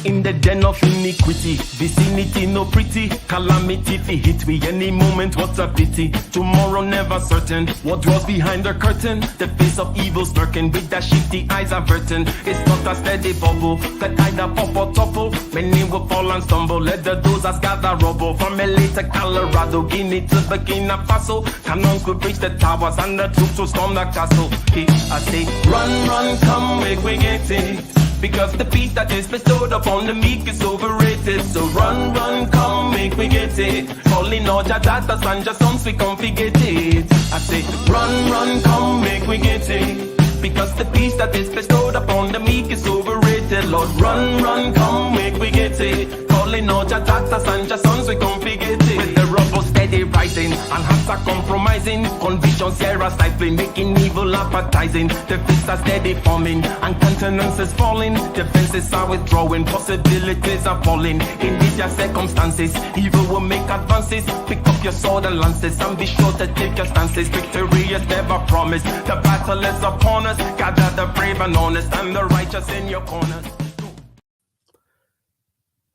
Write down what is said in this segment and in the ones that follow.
in the den of iniquity. Vicinity no pretty, calamity fi hit we any moment. What's a pity? Tomorrow never certain. What draws behind the curtain? The face of evil lurking with the shifty eyes averting. It's not a steady bubble that either pop or topple. Many will fall and stumble. Let the dozers gather rubble. From LA to Colorado, Guinea to Burkina Faso. Cannon could reach the towers and the troops will storm the castle. Hey, I say, run, come, make we get it. Because the peace that is bestowed upon the meek is overrated. So run, come, make we get it. Calling all your daughters and your sons, we come forget it. I say, run, come, make we get it. Because the peace that is bestowed upon the meek is overrated. Lord, run, come, make we get it. Calling all your daughters and your sons, we come forget it. With the rubble steady rising, and hearts are compromising. Convictions here are stifling, making evil appetizing. The fists are steady forming, and countenance is falling. Defenses are withdrawing, possibilities are falling. In these your circumstances, evil will make advances. Pick up your sword and lances, and be sure to take your stances. Victory is never promised, the battle is upon us. Gather the brave and honest, and the righteous in your corners.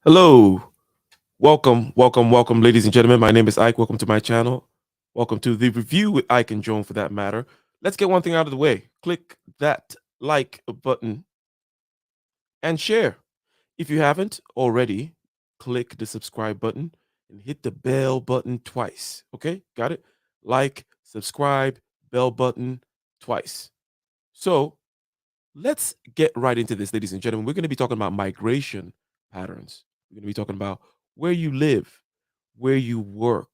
Hello, welcome, ladies and gentlemen. My name is Ike. Welcome to my channel. Welcome to the review with Ike and Joan, for that matter. Let's get one thing out of the way. Click that like button and share. If you haven't already, click the subscribe button and hit the bell button twice. Okay, got it? Like, subscribe, bell button twice. So let's get right into this, ladies and gentlemen. We're going to be talking about migration patterns. We're going to be talking about where you live, where you work.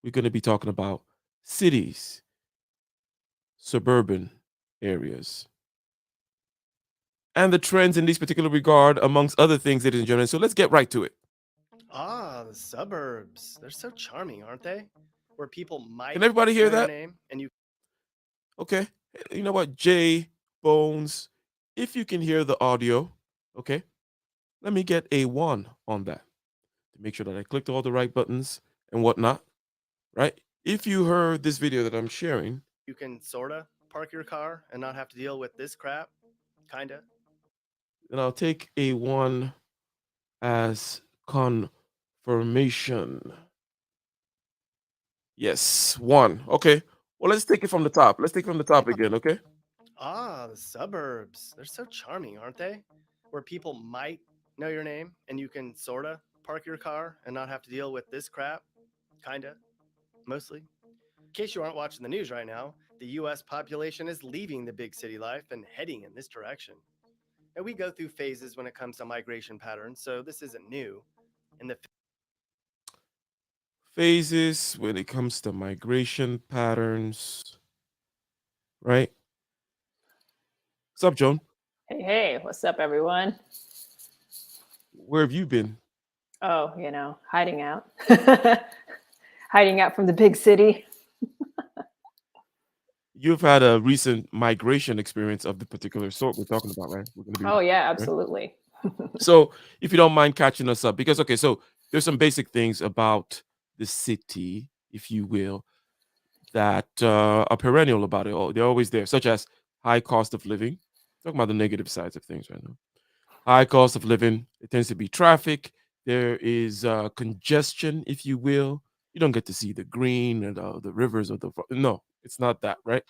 We're going to be talking about cities, suburban areas, and the trends in this particular regard, amongst other things, ladies and gentlemen. So let's get right to it. Ah, the suburbs. They're so charming, aren't they? Where people might Can everybody hear know your that? name and you Okay. You know what, Jay, Bones, if you can hear the audio, okay, let me get a 1 on that to make sure that I clicked all the right buttons and whatnot, right? If you heard this video that I'm sharing, you can sorta park your car and not have to deal with this crap. Kinda. then I'll take a 1 as confirmation. Yes, 1. Okay. Well, let's take it from the top. Let's take it from the top again, okay? Ah, the suburbs. They're so charming, aren't they? Where people might know your name and you can sorta park your car and not have to deal with this crap. Kinda. Mostly. In case you aren't watching the news right now, the US population is leaving the big city life and heading in this direction. And we go through phases when it comes to migration patterns, so this isn't new. In the Phases when it comes to migration patterns, right? What's up, Joan? Hey, what's up, everyone? Where have you been? Oh, hiding out. Hiding out from the big city. You've had a recent migration experience of the particular sort we're talking about, right? We're gonna be, Oh, yeah, right? absolutely. So if you don't mind catching us up, because, okay, so there's some basic things about the city, if you will, that are perennial about it. They're always there, such as high cost of living. Talking about the negative sides of things right now. High cost of living, it tends to be traffic. There is congestion, if you will. You don't get to see the green and the rivers or no, it's not that, right?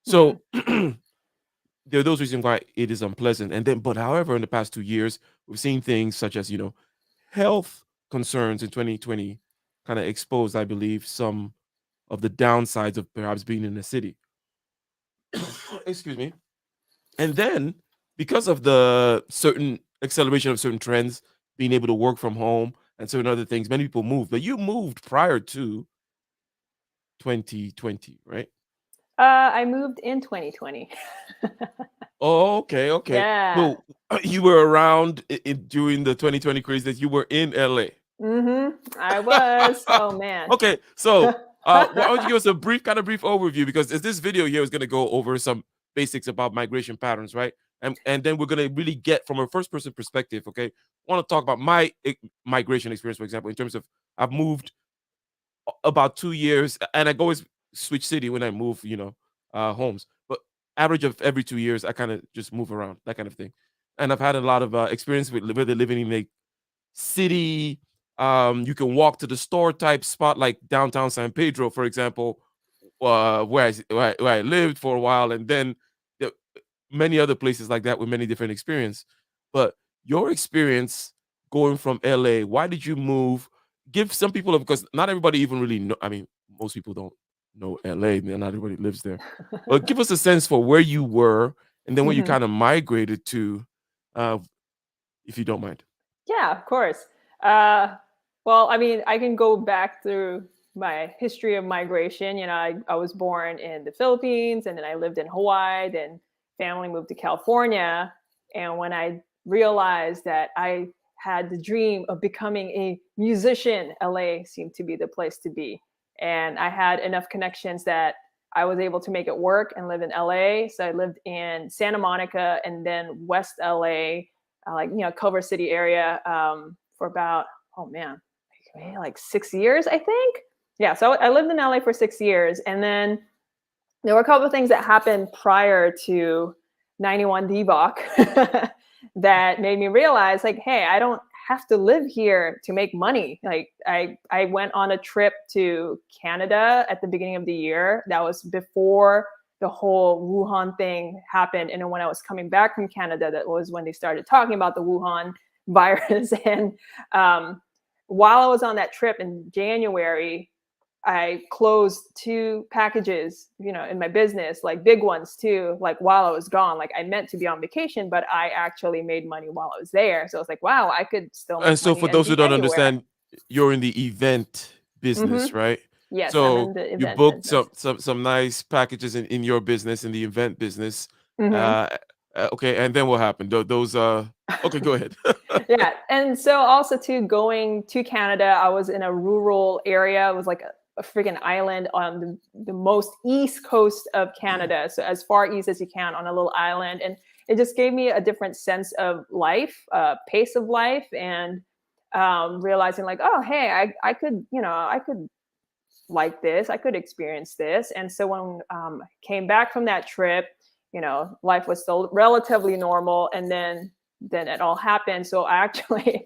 So there are those reasons why it is unpleasant. And then, but however, in the past 2 years, we've seen things such as, health concerns in 2020 kind of exposed, I believe, some of the downsides of perhaps being in a city. Excuse me. And then, because of the certain acceleration of certain trends, being able to work from home and certain other things, many people moved. But you moved prior to 2020, right? I moved in 2020. Oh, okay. Yeah. So you were around during the 2020 craze that you were in LA. I was. Oh, man. Okay, so why don't you give us a brief overview, because this video here is going to go over some basics about migration patterns, right? And then we're going to really get from a first person perspective. Okay, I want to talk about my migration experience, for example, in terms of I've moved about 2 years, and I always switch city when I move, homes. But average of every 2 years, I kind of just move around, that kind of thing. and I've had a lot of experience with whether living in a city. You can walk to the store type spot like downtown San Pedro, for example, where I lived for a while, and then there, many other places like that with many different experience. But your experience going from LA, why did you move? Give some people, because not everybody even really know. I mean, most people don't know LA. Not everybody lives there. But give us a sense for where you were and then where you Mhm. kind of migrated to, uh, if you don't mind. Yeah, of course. Well, I mean, I can go back through my history of migration. I was born in the Philippines, and then I lived in Hawaii. Then family moved to California. And when I realized that I had the dream of becoming a musician, LA seemed to be the place to be. And I had enough connections that I was able to make it work and live in LA. So I lived in Santa Monica and then West LA, Culver City area, for about, oh man, like 6 years, I think. Yeah, so I lived in LA for 6 years, and then there were a couple of things that happened prior to 91 Dbach that made me realize, like, hey, I don't have to live here to make money. Like, I went on a trip to Canada at the beginning of the year. That was before the whole Wuhan thing happened. And then when I was coming back from Canada, that was when they started talking about the Wuhan virus. And while I was on that trip in January, I closed 2 packages, in my business, like big ones too, like while I was gone. Like, I meant to be on vacation, but I actually made money while I was there. So I was like, wow, I could still And make so, money for and those who be don't anywhere. understand, you're in the event Hmm. business, right? Yes, I'm So in the you event booked business. some nice packages in your business, in the event business. Hmm. Uh, okay, and then what happened? Those okay, go ahead. Yeah, and so also too, going to Canada, I was in a rural area. It was like a freaking island on the most east coast of Canada, so as far east as you can on a little island. And it just gave me a different sense of life, pace of life, and realizing like, oh, hey, I could, I could like this, I could experience this. And so when I came back from that trip, life was still relatively normal, and then it all happened. So I actually,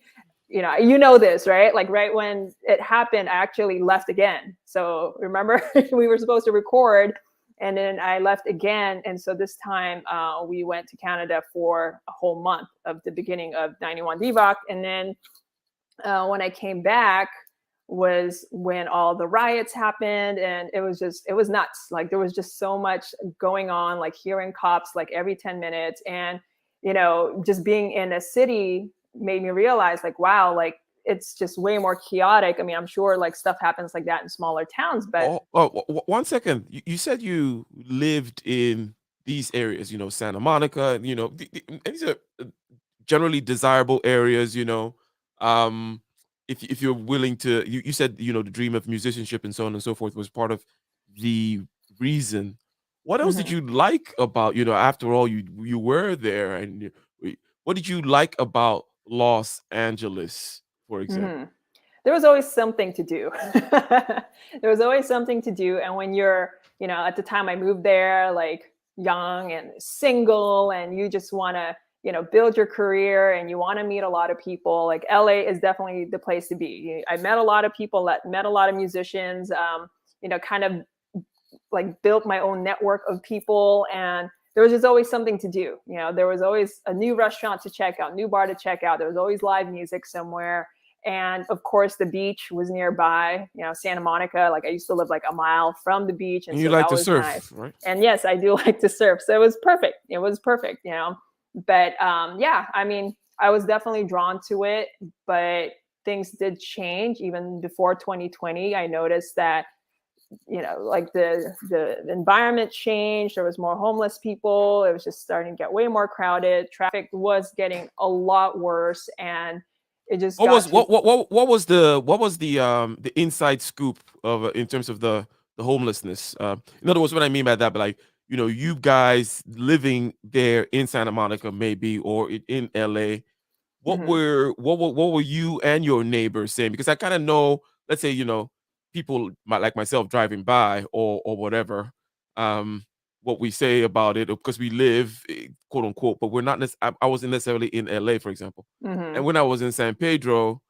this, right? Like, right when it happened, I actually left again. So remember, we were supposed to record, and then I left again. And so this time we went to Canada for a whole month of the beginning of 91 Dbach. And then when I came back was when all the riots happened, and it was nuts. Like, there was just so much going on, like hearing cops like every 10 minutes. And just being in a city made me realize, like, wow, like, it's just way more chaotic. I mean, I'm sure like stuff happens like that in smaller towns, but One second. You said you lived in these areas, Santa Monica, and these are generally desirable areas, um if you're willing to, you said, the dream of musicianship and so on and so forth was part of the reason. What else did mhm. you like about, after all, you were there, and what did you like about Los Angeles, for Hmm. example? There was always something to do. There was always something to do. And when you're, at the time I moved there, like young and single, and you just want to, build your career and you want to meet a lot of people, like LA is definitely the place to be. I met a lot of people, met a lot of musicians, kind of like built my own network of people. And there was just always something to do. There was always a new restaurant to check out, new bar to check out. There was always live music somewhere. And of course, the beach was nearby. Santa Monica, like, I used to live like a mile from the beach. And And you so like that to was surf, nice. right? And yes, I do like to surf. So it was perfect. It was perfect. But yeah, I mean, I was definitely drawn to it, but things did change even before 2020. I noticed that like the environment changed. There was more homeless people. It was just starting to get way more crowded. Traffic was getting a lot worse, and it just What got was to. the inside scoop of, in terms of the homelessness? In other words, what I mean by that, but like, you guys living there in Santa Monica, maybe, or in LA, Mhm. what were you and your neighbors saying? Because I kind of know, let's say, people like myself driving by, or whatever. Um, what we say about it because we live, quote unquote, but we're not. I wasn't necessarily in LA, for example, Mhm. and when I was in San Pedro,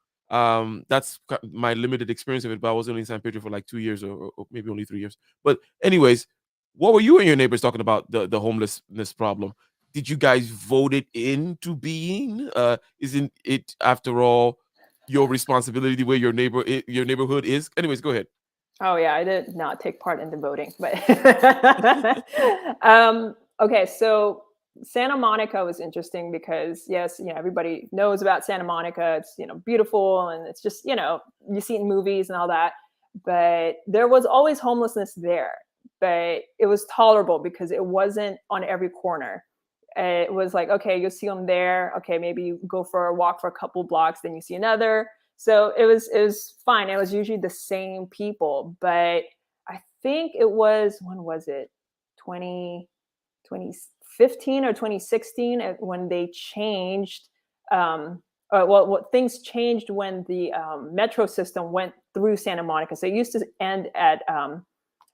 that's my limited experience of it. But I was only in San Pedro for like 2 years or maybe only 3 years. But anyways, what were you and your neighbors talking about the homelessness problem? Did you guys vote it into being? Isn't it after all your responsibility the way your neighborhood is? Anyways, go ahead. Oh yeah, I did not take part in the voting, but okay. So Santa Monica was interesting because yes, everybody knows about Santa Monica. It's beautiful and it's just you see it in movies and all that. But there was always homelessness there, but it was tolerable because it wasn't on every corner. It was like, okay, you'll see them there. Okay, maybe you go for a walk for a couple blocks, then you see another. So it was fine. It was usually the same people, but I think it was, when was it? 2015 or 2016 when they changed. What things changed when the metro system went through Santa Monica. So it used to end at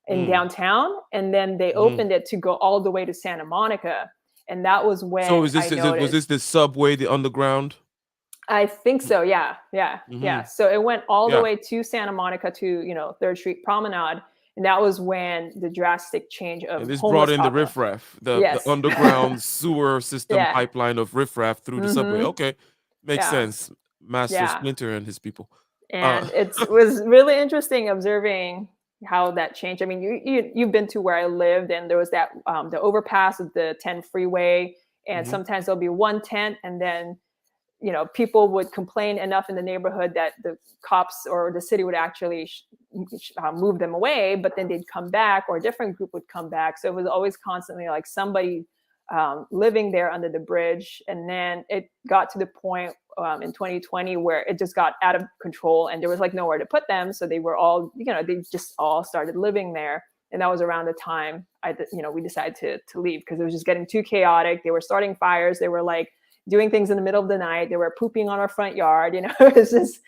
in downtown, and then they opened it to go all the way to Santa Monica, and that was when So was noticed. this the subway, the underground? I think so. Yeah. So it went all the Yeah. way to Santa Monica to 3rd Street Promenade, and that was when the drastic change of And this brought in the homeless population. riffraff, the Yes. underground sewer system Yeah. pipeline of riffraff through the subway. Mhm. Okay, makes Yeah. sense. Master Yeah. Splinter and his people. And it was really interesting observing how that changed. I mean, you've been to where I lived, and there was that the overpass of the 10 freeway, and Mhm. sometimes there'll be one tent, and then people would complain enough in the neighborhood that the cops or the city would actually move them away, but then they'd come back, or a different group would come back. So it was always constantly like somebody living there under the bridge. And then it got to the point in 2020 where it just got out of control and there was like nowhere to put them. So they were all, they just all started living there. And that was around the time we decided to leave because it was just getting too chaotic. They were starting fires. They were like doing things in the middle of the night. They were pooping on our front yard. It was just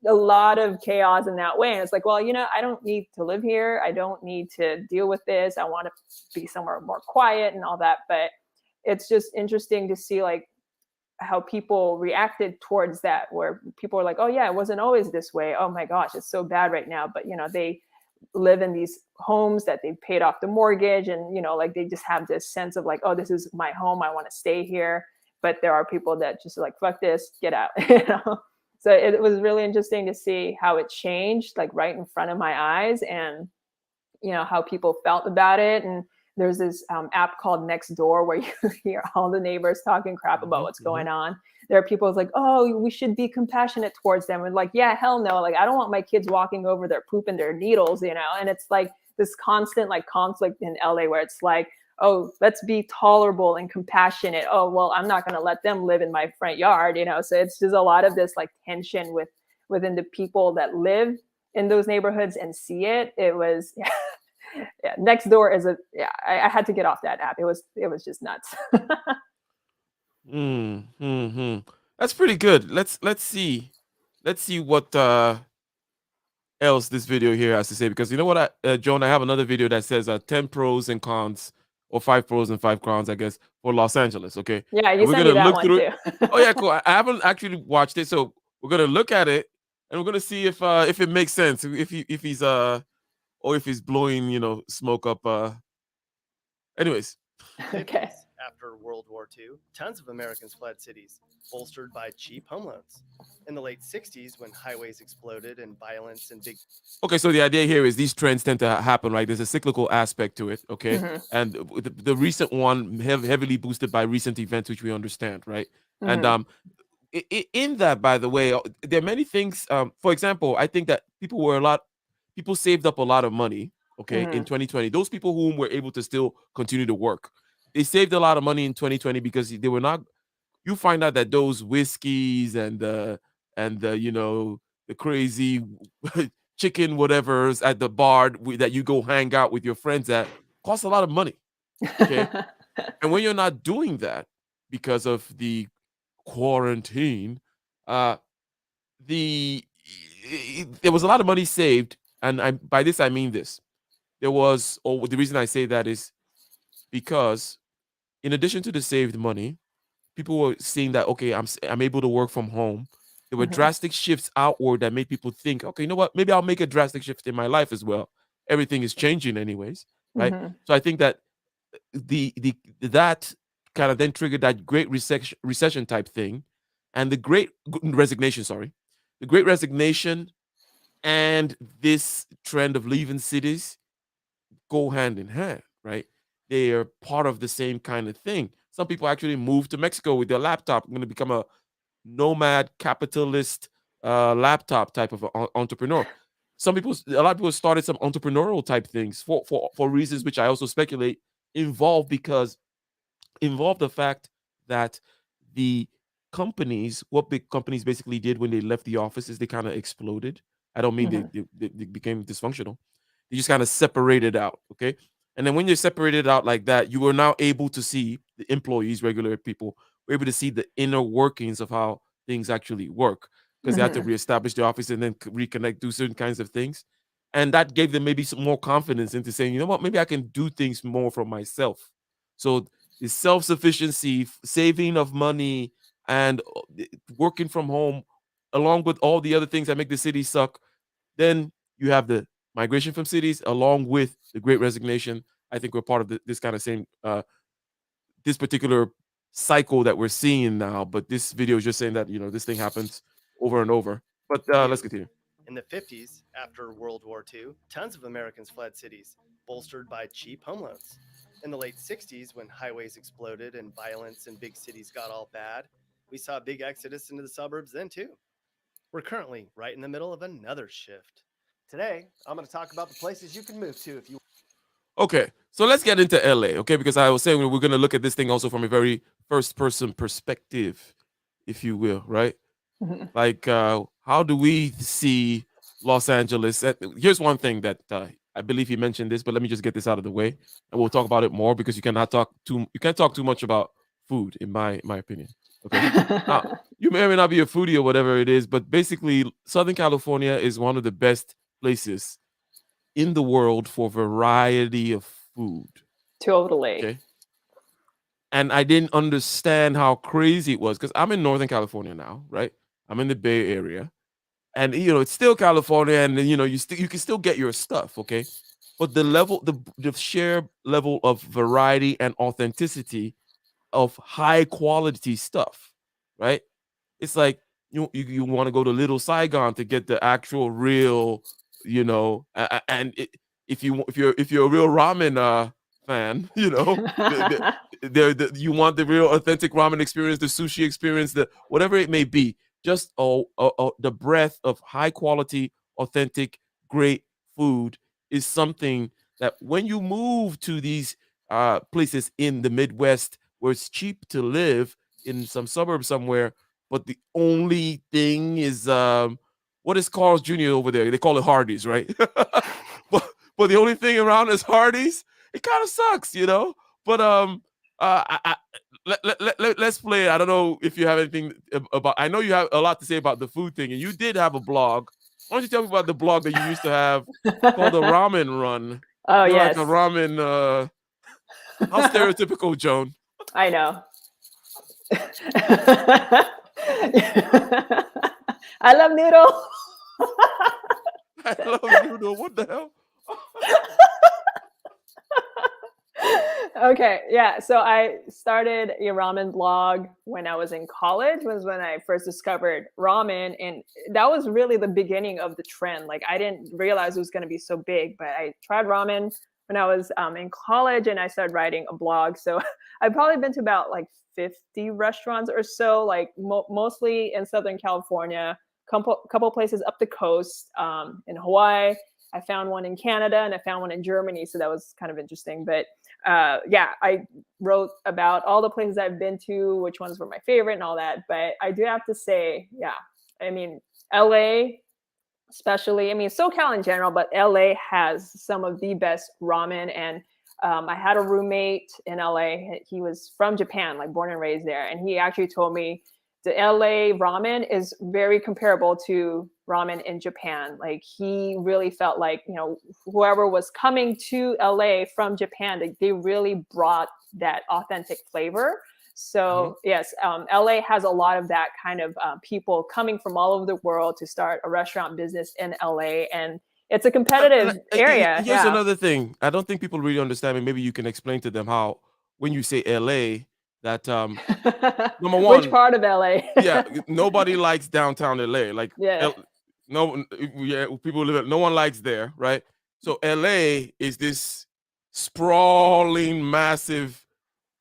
a lot of chaos in that way. And it's like, well, I don't need to live here. I don't need to deal with this. I want to be somewhere more quiet and all that. But it's just interesting to see like how people reacted towards that, where people were like, oh yeah, it wasn't always this way. Oh my gosh, it's so bad right now. But they live in these homes that they've paid off the mortgage, and like they just have this sense of like, oh, this is my home, I want to stay here. But there are people that just like, fuck this, get out. So it was really interesting to see how it changed like right in front of my eyes, and how people felt about it. And there's this app called Nextdoor where you hear all the neighbors talking crap about what's going on. There are people like, oh, we should be compassionate towards them. And like, yeah, hell no. Like, I don't want my kids walking over their poop and their needles, And it's like this constant like conflict in LA where it's like, oh, let's be tolerable and compassionate. Oh, well, I'm not going to let them live in my front yard, So it's just a lot of this like tension within the people that live in those neighborhoods and see it. It was, yeah, Nextdoor is I had to get off that app. It was just nuts. That's pretty good. Let's see what else this video here has to say, because you know what, Joan, I have another video that says 10 pros and cons, or 5 pros and 5 cons, I guess, for Los Angeles. Okay. Yeah, you sent me that one too. Oh yeah, cool. I haven't actually watched it, so we're gonna look at it and we're gonna see if it makes sense, if he's or if he's blowing smoke up. Anyways. Okay. After World War II, tons of Americans fled cities, bolstered by cheap home loans. In the late 60s, when highways exploded and violence and big... Okay, so the idea here is these trends tend to happen, right? There's a cyclical aspect to it, okay? And the recent one heavily boosted by recent events, which we understand, right? And in that, by the way, there are many things. For example, I think that people saved up a lot of money, okay, in 2020. Those people whom were able to still continue to work, they saved a lot of money in 2020 because they were not. You find out that those whiskeys and the crazy chicken whatever's at the bar that you go hang out with your friends at cost a lot of money. Okay. And when you're not doing that because of the quarantine, there was a lot of money saved. And by this I mean this. The reason I say that is because in addition to the saved money, people were seeing that okay, I'm able to work from home. There were Mhm. drastic shifts outward that made people think, okay, you know what? Maybe I'll make a drastic shift in my life as well. Everything is changing anyways, right? Mhm. So I think that the that kind of then triggered that great recession type thing, and the great resignation. Sorry, the great resignation and this trend of leaving cities go hand in hand, right? They are part of the same kind of thing. Some people actually move to Mexico with their laptop. I'm going to become a nomad capitalist laptop type of entrepreneur. A lot of people started some entrepreneurial type things for reasons which I also speculate involve the fact that the what big companies basically did when they left the office is they kind of exploded. I don't mean Mhm. they became dysfunctional. They just kind of separated out. Okay. And then when you're separated out like that, you are now able to see the employees, regular people, were able to see the inner workings of how things actually work because they had to Mhm. reestablish the office and then reconnect, do certain kinds of things. And that gave them maybe some more confidence into saying, you know what, maybe I can do things more for myself. So the self-sufficiency, saving of money, and working from home, along with all the other things that make the city suck, then you have the migration from cities, along with the Great Resignation. I think we're part of this kind of same this particular cycle that we're seeing now. But this video is just saying that this thing happens over and over. But let's You. continue. In the 50s, after World War II, tons of Americans fled cities, bolstered by cheap home loans. In the late 60s, when highways exploded and violence in big cities got all bad, we saw a big exodus into the suburbs then too. We're currently right in the middle of another shift. Today, I'm going to talk about the places you can move to if you. Okay, so let's get into LA, okay? Because I was saying we're going to look at this thing also from a very first person perspective, if you will, right? Mhm. Like, how do we see Los Angeles? Here's one thing that I believe he mentioned this, but let me just get this out of the way, and we'll talk about it more because you can't talk too much about food, in my opinion. Okay, now you may or may not be a foodie or whatever it is, but basically, Southern California is one of the best places in the world for variety of food. Totally. Okay, and I didn't understand how crazy it was because I'm in Northern California now, right? I'm in the Bay Area, and it's still California, and you can still get your stuff, okay? But the sheer level of variety and authenticity of high quality stuff, right? It's like you want to go to Little Saigon to get the actual real, and if you're a real ramen fan, you want the real authentic ramen experience, the sushi experience, the whatever it may be. Just the breadth of high quality, authentic, great food is something that when you move to these places in the Midwest where it's cheap to live in some suburb somewhere, but the only thing is what is Carl's Jr. over there? They call it Hardee's, right? but the only thing around is Hardee's. It kind of sucks, But let's play it. I don't know if you have anything about. I know you have a lot to say about the food thing, and you did have a blog. Why don't you tell me about the blog that you used to have called the Ramen Run? Oh You're like a yes, ramen. How stereotypical, Joan. I know. I love noodle. I love noodle. What the hell? Okay, yeah. So I started a ramen blog when I was in college. Was when I first discovered ramen, and that was really the beginning of the trend. Like I didn't realize it was going to be so big, but I tried ramen when I was in college, and I started writing a blog. So I've probably been to about like 50 restaurants or so, like mostly in Southern California, couple places up the coast, in Hawaii. I found one in Canada and I found one in Germany, so that was kind of interesting. But yeah, I wrote about all the places I've been to, which ones were my favorite and all that. But I do have to say, yeah, I mean, LA, especially, I mean, SoCal in general, but LA has some of the best ramen. And I had a roommate in LA. He was from Japan, like born and raised there. And he actually told me the LA ramen is very comparable to ramen in Japan. Like he really felt like, you know, whoever was coming to LA from Japan, they really brought that authentic flavor. So yes, LA has a lot of that kind of people coming from all over the world to start a restaurant business in LA, and it's a competitive area. Here's another thing. I don't think people really understand it. Maybe you can explain to them how, when you say LA, that number one, which part of LA? yeah, nobody likes downtown LA. Like Yeah. People live. No one likes there, right? So LA is this sprawling, massive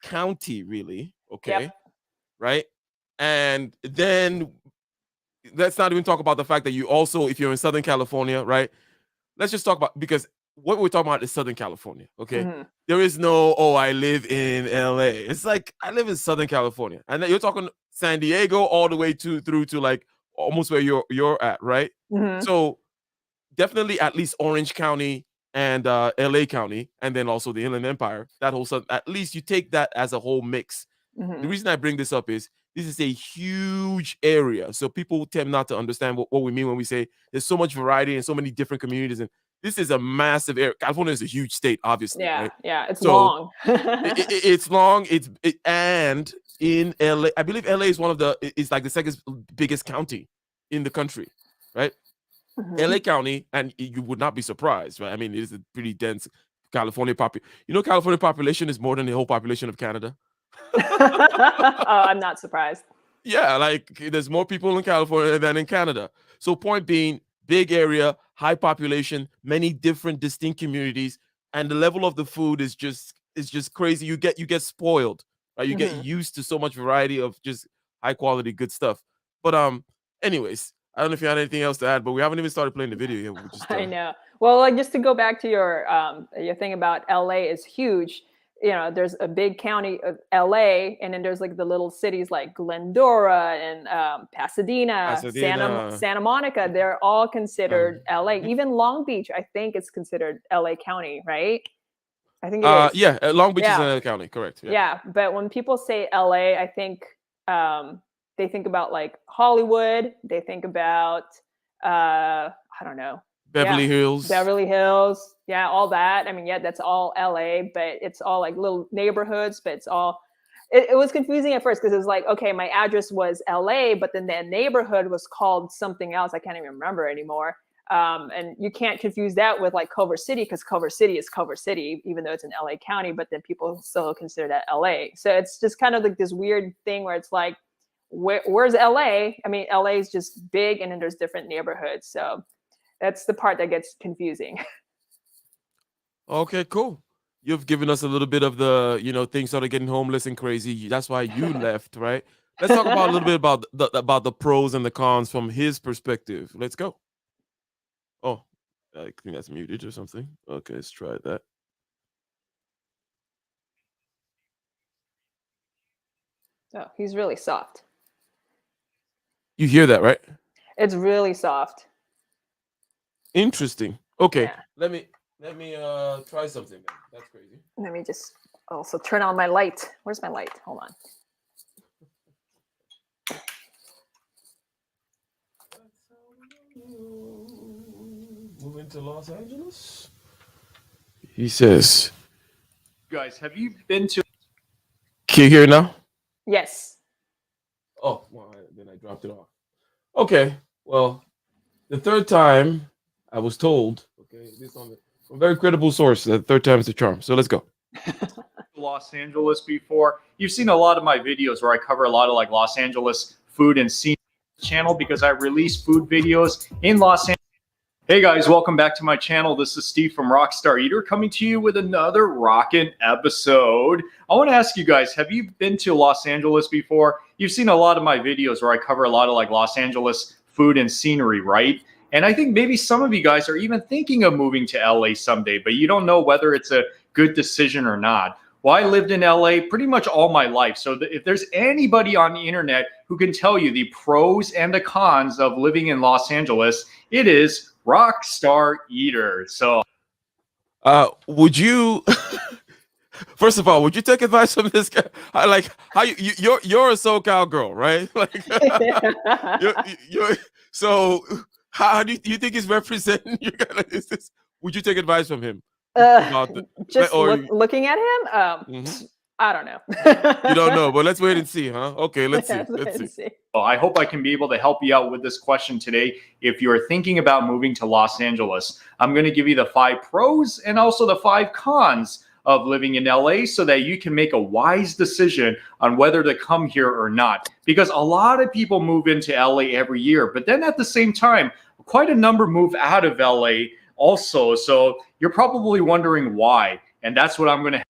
county, really. Okay, Yep. right? And then let's not even talk about the fact that you also, if you're in Southern California, right? Let's just talk about, because what we're talking about is Southern California. Okay, there is no, oh, I live in LA. It's like I live in Southern California, and then you're talking San Diego all the way through to like almost where you're at, right? So definitely at least Orange County and LA County, and then also the Inland Empire. That whole at least you take that as a whole mix. The reason I bring this up is this is a huge area, so people tend not to understand what we mean when we say there's so much variety and so many different communities, and this is a massive area. California is a huge state, obviously. Yeah, right? yeah, it's So, long. It's long. And in LA, I believe LA is it's like the second biggest county in the country, right? LA County, and you would not be surprised, right? I mean, it is a pretty dense California population. You know, California population is more than the whole population of Canada. Oh, I'm not surprised. Yeah, like there's more people in California than in Canada. So point being, big area, high population, many different distinct communities, and the level of the food is just crazy. You get spoiled, right? You get used to so much variety of just high quality good stuff. But anyways, I don't know if you had anything else to add, but we haven't even started playing the video yet. I know. Well, like just to go back to your thing about LA is huge. You know, there's a big county of LA, and then there's like the little cities like Glendora and Pasadena. Santa Monica. They're all considered LA. Even Long Beach, I think, is considered LA County, right? I think it is. Yeah, Long Beach is LA County, correct. Yeah, but when people say LA, I think they think about like Hollywood. They think about I don't know. Beverly Hills. Yeah, all that. I mean, yeah, that's all LA, but it's all like little neighborhoods, but it's all, it was confusing at first because it was like, okay, my address was LA, but then the neighborhood was called something else. I can't even remember anymore. And you can't confuse that with like Culver City, because Culver City is Culver City, even though it's in LA County, but then people still consider that LA. So it's just kind of like this weird thing where it's like, where's LA? I mean, LA is just big, and then there's different neighborhoods. So that's the part that gets confusing. Okay, cool. You've given us a little bit of the, things started getting homeless and crazy. That's why you left, right? Let's talk about a little bit about the pros and the cons from his perspective. Let's go. Oh, I think that's muted or something. Okay, let's try that. Oh, he's really soft. You hear that, right? It's really soft. Interesting. Okay, yeah. Let me try something. That's crazy. Let me just also turn on my light. Where's my light? Hold on. Moving to Los Angeles. He says, guys, have you been to? Can you hear it now? Yes. Oh, well, then I dropped it off. Okay, well, the third time I was told, okay, this on a very credible source, the third time is the charm. So let's go. Los Angeles before. You've seen a lot of my videos where I cover a lot of like Los Angeles food and scene channel, because I release food videos in Los Angeles. Hey guys, welcome back to my channel. This is Steve from Rockstar Eater coming to you with another rockin' episode. I want to ask you guys, have you been to Los Angeles before? You've seen a lot of my videos where I cover a lot of like Los Angeles food and scenery, right? And I think maybe some of you guys are even thinking of moving to LA someday, but you don't know whether it's a good decision or not. Well, I lived in LA pretty much all my life. So if there's anybody on the internet who can tell you the pros and the cons of living in Los Angeles, it is Rockstar Eater. So would you first of all, would you take advice from this guy? Like how you're a SoCal girl, right? Like you're so How do you think he's representing you guys? Would you take advice from him? Uh, About the, just or looking at him, Mhm. I don't know. You don't know, but let's wait and see, huh? Okay, let's see. Yeah, Let's see. see. Well, I hope I can be able to help you out with this question today. If you're thinking about moving to Los Angeles, I'm going to give you the 5 pros and also the 5 cons of living in LA so that you can make a wise decision on whether to come here or not. Because a lot of people move into LA every year, but then at the same time, quite a number move out of LA also. So you're probably wondering why. And that's what I'm going to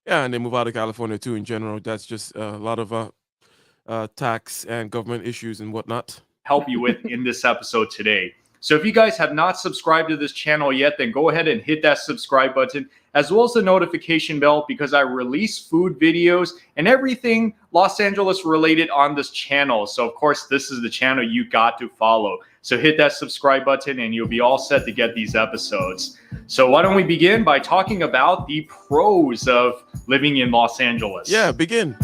Yeah, and they move out of California too. In general, that's just a lot of tax and government issues and whatnot. help you with in this episode today. So if you guys have not subscribed to this channel yet, then go ahead and hit that subscribe button as well as the notification bell because I release food videos and everything Los Angeles related on this channel. So of course, this is the channel you got to follow. So hit that subscribe button and you'll be all set to get these episodes. So why don't we begin by talking about the pros of living in Los Angeles? Yeah, begin.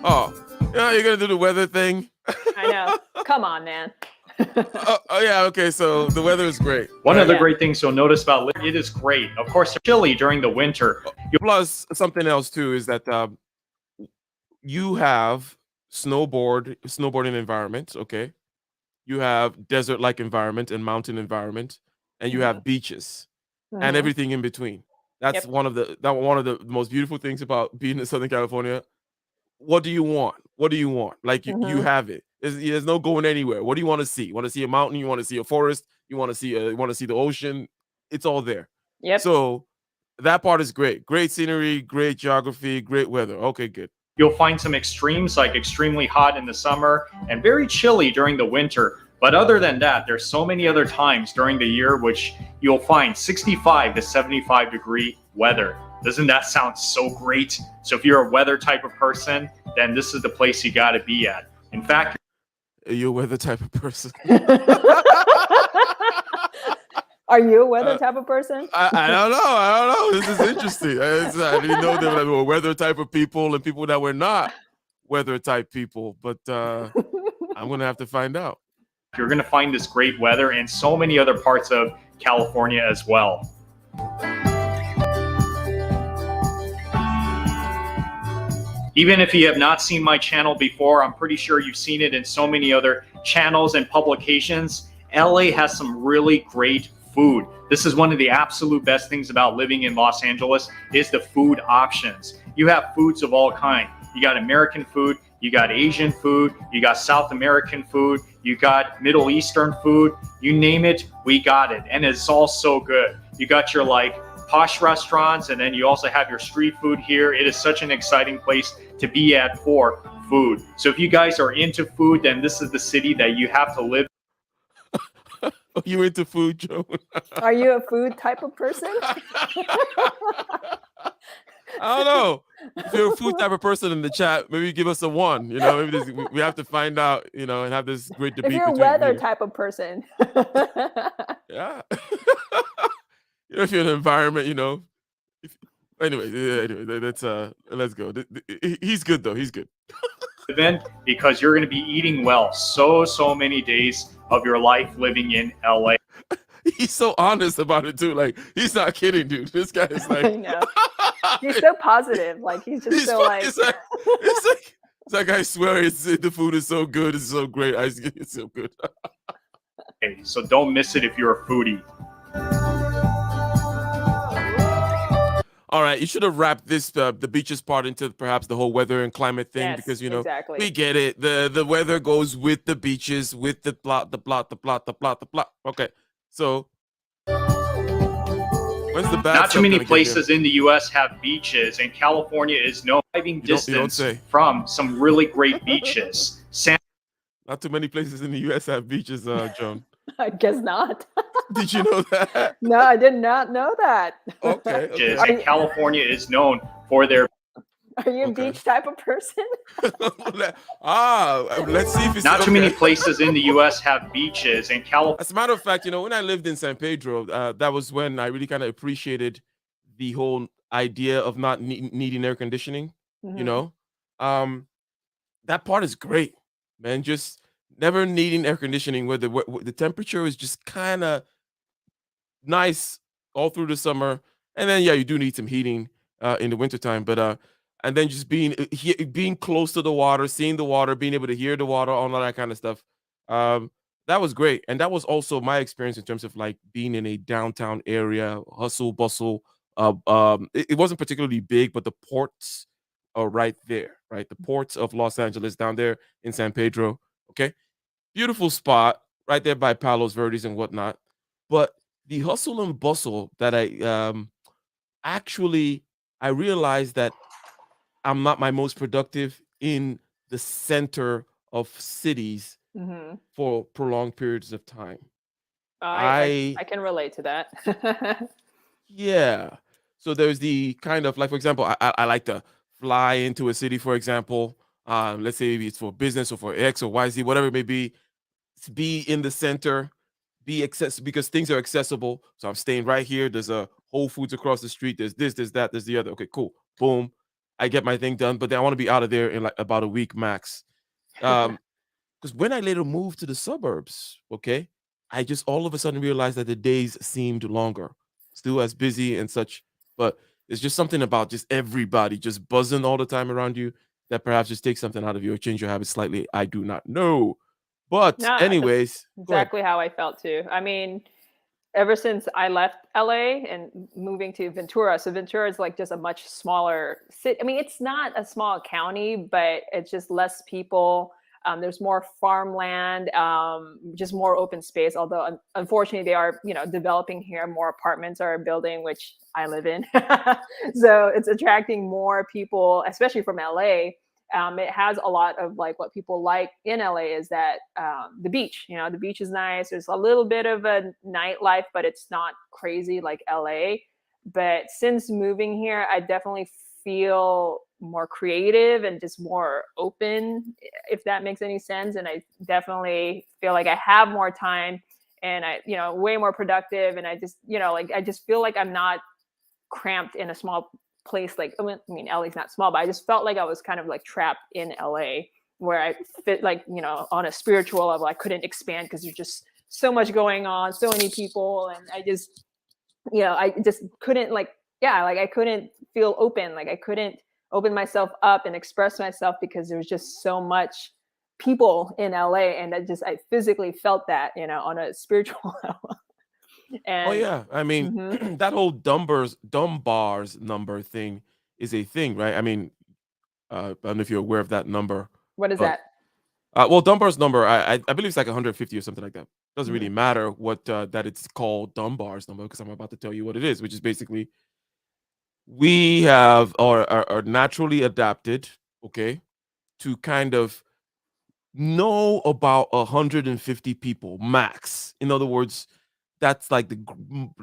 Oh, yeah, you're gonna do the weather thing. I know. Come on, man. Oh, yeah, okay. So the weather is great. One of the Yeah. great things you'll notice about it is great. Of course, it's chilly during the winter. Plus, something else too is that you have snowboarding environment. Okay, you have desert-like environment and mountain environment, and you have beaches and Mhm. everything in between. That's Yep. one of the most beautiful things about being in Southern California. What do you want? What do you want? Like you Mhm. have it. There's no going anywhere. What do you want to see? You want to see a mountain? You want to see a forest? You want to see the ocean? It's all there. Yep. So that part is great. Great scenery, great geography, great weather. Okay, good. You'll find some extremes like extremely hot in the summer and very chilly during the winter. But other than that, there's so many other times during the year which you'll find 65 to 75 degree weather. Doesn't that sound so great? So if you're a weather type of person, then this is the place you got to be at. In fact, Are you a weather type of person? Are you a weather type of person? I don't know. I don't know. This is interesting. I didn't know there were weather type of people and people that were not weather type people, but I'm gonna have to find out. you're going to find this great weather in so many other parts of California as well. Even if you have not seen my channel before, I'm pretty sure you've seen it in so many other channels and publications. LA has some really great food. This is one of the absolute best things about living in Los Angeles is the food options. You have foods of all kinds. You got American food, you got Asian food, you got South American food, you got Middle Eastern food, you name it, we got it. And it's all so good. You got your like posh restaurants, and then you also have your street food here. It is such an exciting place to be at for food. So if you guys are into food, then this is the city that you have to live. Oh, you into food, Joe? Are you a food type of person? I don't know. If you're a food type of person in the chat, maybe give us a 1. You know, maybe we have to find out. You know, and have this great debate. If you're a between weather you. type of person. Yeah. You know, if you're in an environment, you know. Anyway, let's go. He's good though. He's good. In because you're going to be eating well so many days of your life living in LA. He's so honest about it too. Like he's not kidding, dude. This guy is I like know. He's so positive. Like he's just so like it's like I swear the food is so good. It's so great. It's so good. So don't miss it if you're a foodie. All right, you should have wrapped this the beaches part into perhaps the whole weather and climate thing Yes, because you know exactly. we get it. The weather goes with the beaches, with the plot. Okay, so when's the bad? Not too stuff many gonna get places in the U.S. have beaches, and California is no driving You don't distance say. from some really great beaches. here? Not too many places in the U.S. have beaches, Joan. I guess not. Did you know that? No, I did not know that. Okay. Beaches, okay. and California is known for their Are you a Okay. beach type of person? Let's see if it's not too many okay. places in the U.S. have beaches, and California. As a matter of fact, you know, when I lived in San Pedro, that was when I really kind of appreciated the whole idea of not needing air conditioning. You Mhm. know, that part is great, man. Just never needing air conditioning, where the temperature is just kind of nice all through the summer, and then yeah, you do need some heating in the wintertime, but and then just being close to the water, seeing the water, being able to hear the water, all of that kind of stuff. That was great, and that was also my experience in terms of like being in a downtown area, hustle bustle. It wasn't particularly big, but the ports are right there, right? The ports of Los Angeles down there in San Pedro. Okay, beautiful spot right there by Palos Verdes and whatnot. But the hustle and bustle that actually I realized that I'm not my most productive in the center of cities Hmm. for prolonged periods of time. I I can relate to that. Yeah. So there's the kind of like, for example, I like to fly into a city, for example. Let's say it's for business or for X or YZ, whatever it may be in the center, be accessible because things are accessible. So I'm staying right here. There's a Whole Foods across the street. There's this, there's that, there's the other. Okay, cool. Boom. I get my thing done, but then I want to be out of there in like about a week max. Um, because when I later moved to the suburbs, okay, I just all of a sudden realized that the days seemed longer, still as busy and such, but it's just something about just everybody just buzzing all the time around you that perhaps just takes something out of you or change your habits slightly. I do not know. But No, that's anyways, go ahead. exactly how I felt too. I mean, ever since I left LA and moving to Ventura, so Ventura is like just a much smaller city. I mean, it's not a small county, but it's just less people. There's more farmland, just more open space. Although unfortunately, they are developing here. More apartments are building, which I live in, so it's attracting more people, especially from LA. It has a lot of like what people like in LA is that the beach. The beach is nice. There's a little bit of a nightlife, but it's not crazy like LA. But since moving here, I definitely feel more creative and just more open, if that makes any sense. And I definitely feel like I have more time and way more productive. And I just, like, I just feel like I'm not cramped in a small place. Like, I mean, LA's not small, but I just felt like I was kind of like trapped in LA where I fit like, on a spiritual level, I couldn't expand because there's just so much going on, so many people. And I just couldn't like, yeah, like I couldn't feel open. Like I couldn't open myself up and express myself because there was just so much people in LA. And I physically felt that, on a spiritual level. Oh And yeah, I mean mhm. that whole Dunbar's number thing is a thing, right? I mean, I don't know if you're aware of that number, What is but that? well, Dunbar's number, I believe it's like 150 or something like that. Doesn't really Mhm. matter what that it's called Dunbar's number because I'm about to tell you what it is, which is basically we have or are naturally adapted, okay, to kind of know about 150 people max. In other words, that's like the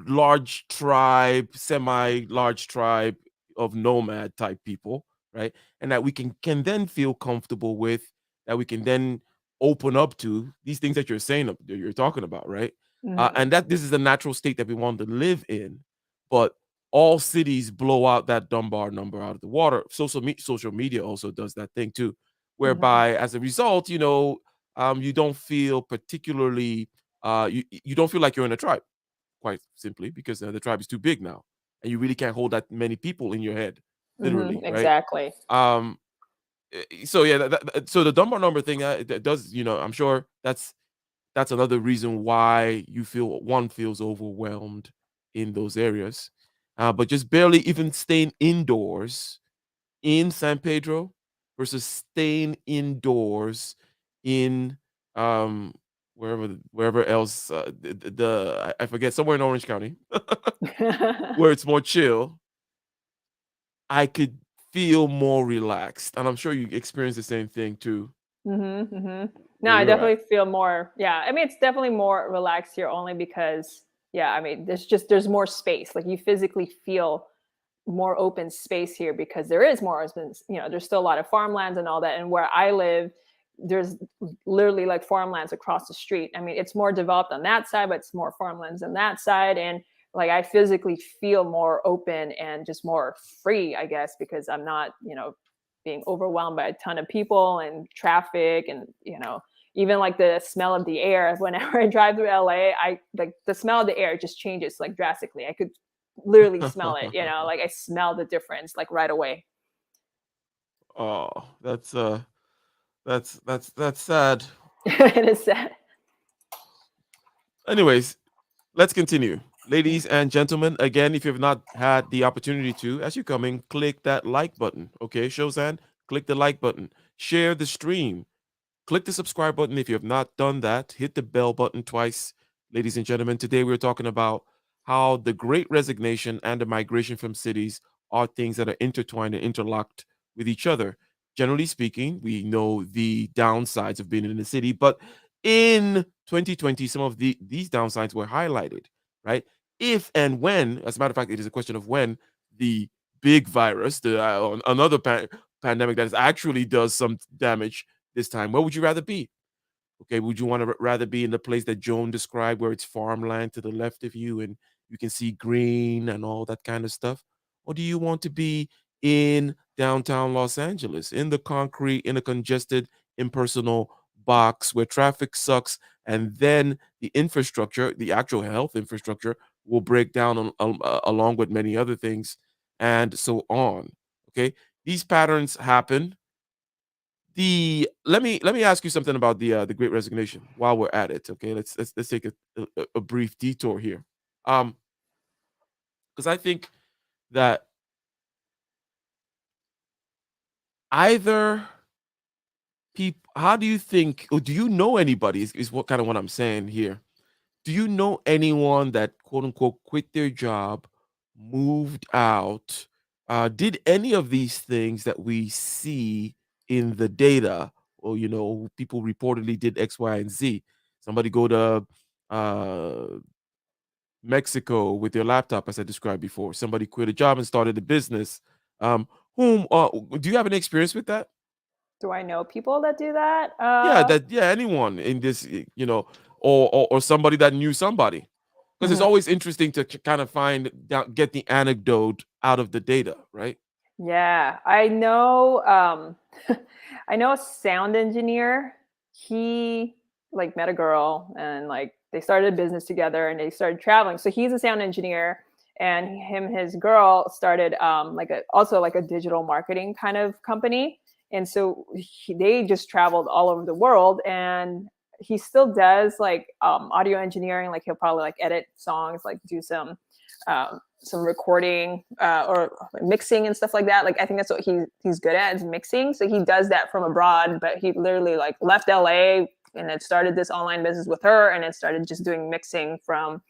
large tribe, semi-large tribe of nomad type people, right? And that we can then feel comfortable with, that we can then open up to these things that you're saying, that you're talking about, right? Mhm. And that this is a natural state that we want to live in, but all cities blow out that Dunbar number out of the water. Social media also does that thing too, Mhm. whereby as a result, you don't feel particularly you don't feel like you're in a tribe, quite simply because the tribe is too big now, and you really can't hold that many people in your head, Mhm. literally, right? Exactly. Um, so yeah, so the Dunbar number thing that does, I'm sure that's another reason why one feels overwhelmed in those areas, but just barely even staying indoors in San Pedro versus staying indoors in um wherever else I forget, somewhere in Orange County where it's more chill. I could feel more relaxed, and I'm sure you experience the same thing too Mhm, mhm. No, where I you're at. definitely feel more, yeah, I mean, it's definitely more relaxed here only because, yeah, I mean, there's more space. Like, you physically feel more open space here because there is more open, there's still a lot of farmlands and all that. And where I live, there's literally like farmlands across the street. I mean, it's more developed on that side, but it's more farmlands on that side. And like I physically feel more open and just more free, I guess, because I'm not, being overwhelmed by a ton of people and traffic and, even like the smell of the air. Whenever I drive through LA, I like the smell of the air just changes like drastically. I could literally smell it, like I smell the difference like right away. Oh, that's sad. It is sad. Anyways, let's continue. Ladies and gentlemen, again, if you've not had the opportunity to, as you're coming, click that like button. Okay, Shozan, click the like button. Share the stream. Click the subscribe button if you have not done that. Hit the bell button twice. Ladies and gentlemen, today we're talking about how the great resignation and the migration from cities are things that are intertwined and interlocked with each other. Generally speaking, we know the downsides of being in the city, but in 2020, some of these downsides were highlighted, right? If and when, as a matter of fact, it is a question of when the big virus, another pandemic that actually does some damage this time, where would you rather be? Okay, would you want to rather be in the place that Joan described, where it's farmland to the left of you and you can see green and all that kind of stuff? Or do you want to be in downtown Los Angeles, in the concrete, in a congested, impersonal box where traffic sucks, and then the infrastructure, the actual health infrastructure, will break down along with many other things, and so on? Okay, these patterns happen. Let me ask you something about the Great Resignation while we're at it. Okay, let's take a brief detour here, because I think that either people, how do you think, or do you know anybody? Is what kind of what I'm saying here. Do you know anyone that quote unquote quit their job, moved out, did any of these things that we see in the data, or people reportedly did X, Y, and Z? Somebody go to uh, Mexico with their laptop, as I described before. Somebody quit a job and started a business. Whom do you have any experience with that? Do I know people that do that? Anyone in this, or somebody that knew somebody, because it's always interesting to kind of get the anecdote out of the data, right? Yeah, I know. I know a sound engineer. He like met a girl and like they started a business together and they started traveling. So he's a sound engineer, and his girl started also like a digital marketing kind of company. And so they just traveled all over the world, and he still does like audio engineering. Like he'll probably like edit songs, like do some recording or mixing and stuff like that. Like I think that's what he's good at, is mixing. So he does that from abroad, but he literally like left LA and then started this online business with her, and then started just doing mixing from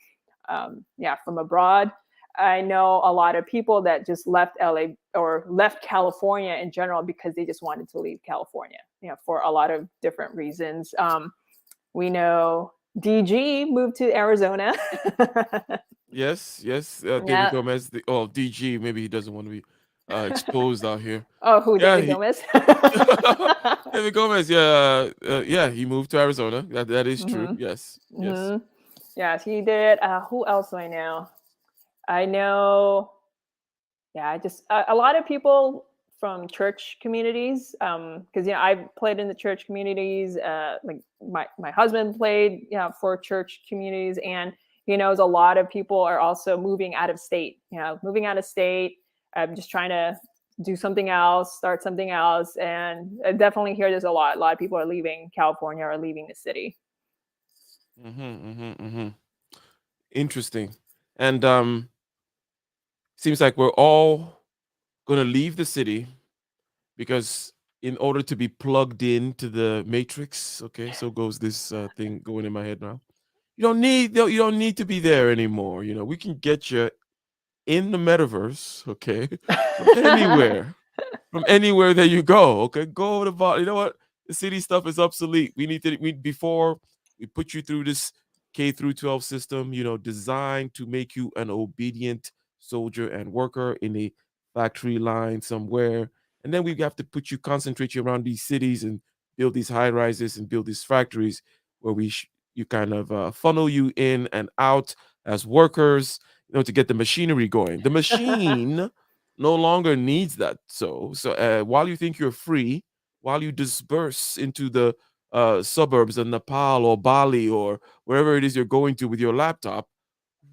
abroad. I know a lot of people that just left LA or left California in general because they just wanted to leave California, for a lot of different reasons. We know DG moved to Arizona. Yes. David Gomez. DG. Maybe he doesn't want to be exposed out here. Oh, who? David Gomez? David Gomez. Yeah. He moved to Arizona. That is true. Yes. Yes. Yes, he did. Who else do I know? I know. Yeah, just a lot of people from church communities, because I've played in the church communities. Like my husband played, for church communities, and he knows a lot of people are also moving out of state. Just trying to do something else, start something else, and I definitely hear there's a lot of people are leaving California or leaving the city. Interesting, and seems like we're all going to leave the city because in order to be plugged into the matrix, okay, so goes this thing going in my head now. You don't need to be there anymore. We can get you in the metaverse, okay, from anywhere that you go. Okay, go to you know what? The city stuff is obsolete. Before we put you through this K through 12 system, designed to make you an obedient soldier and worker in a factory line somewhere, and then we have to concentrate you around these cities and build these high rises and build these factories where you kind of funnel you in and out as workers, to get the machinery going. The machine no longer needs that. So while you think you're free, while you disperse into the suburbs in Nepal or Bali or wherever it is you're going to with your laptop,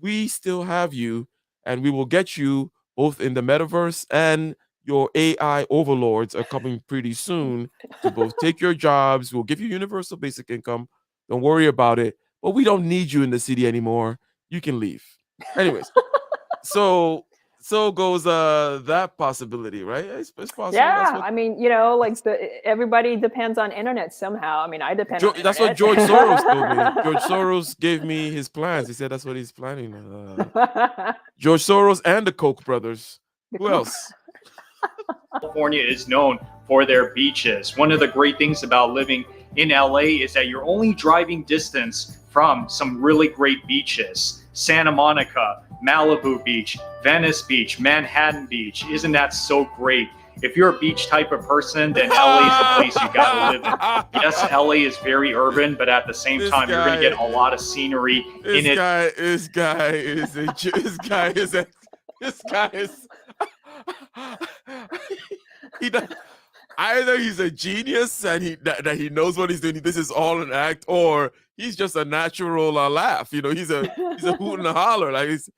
we still have you, and we will get you both in the metaverse, and your AI overlords are coming pretty soon to both take your jobs. We'll give you universal basic income. Don't worry about it. But we don't need you in the city anymore. You can leave. Anyways, so goes that possibility, right? It's possible. That's Yeah, what I mean, you know, like everybody depends on internet somehow. I mean, I depend on That's what internet. George Soros told me. George Soros gave me his plans. He said that's what he's planning. George Soros and the Koch brothers. Who else? California is known for their beaches. One of the great things about living in LA is that you're only driving distance from some really great beaches. Santa Monica, Malibu Beach, Venice Beach, Manhattan Beach. Isn't that so great? If you're a beach type of person, then LA is the place you gotta live in. Yes, LA is very urban, but at the same This time, you're gonna guy- get a lot of scenery in it. This guy is he does, either he's a genius and that he knows what he's doing. This is all an act, or he's just a natural laugh. You know, he's a hoot and a holler. Like it's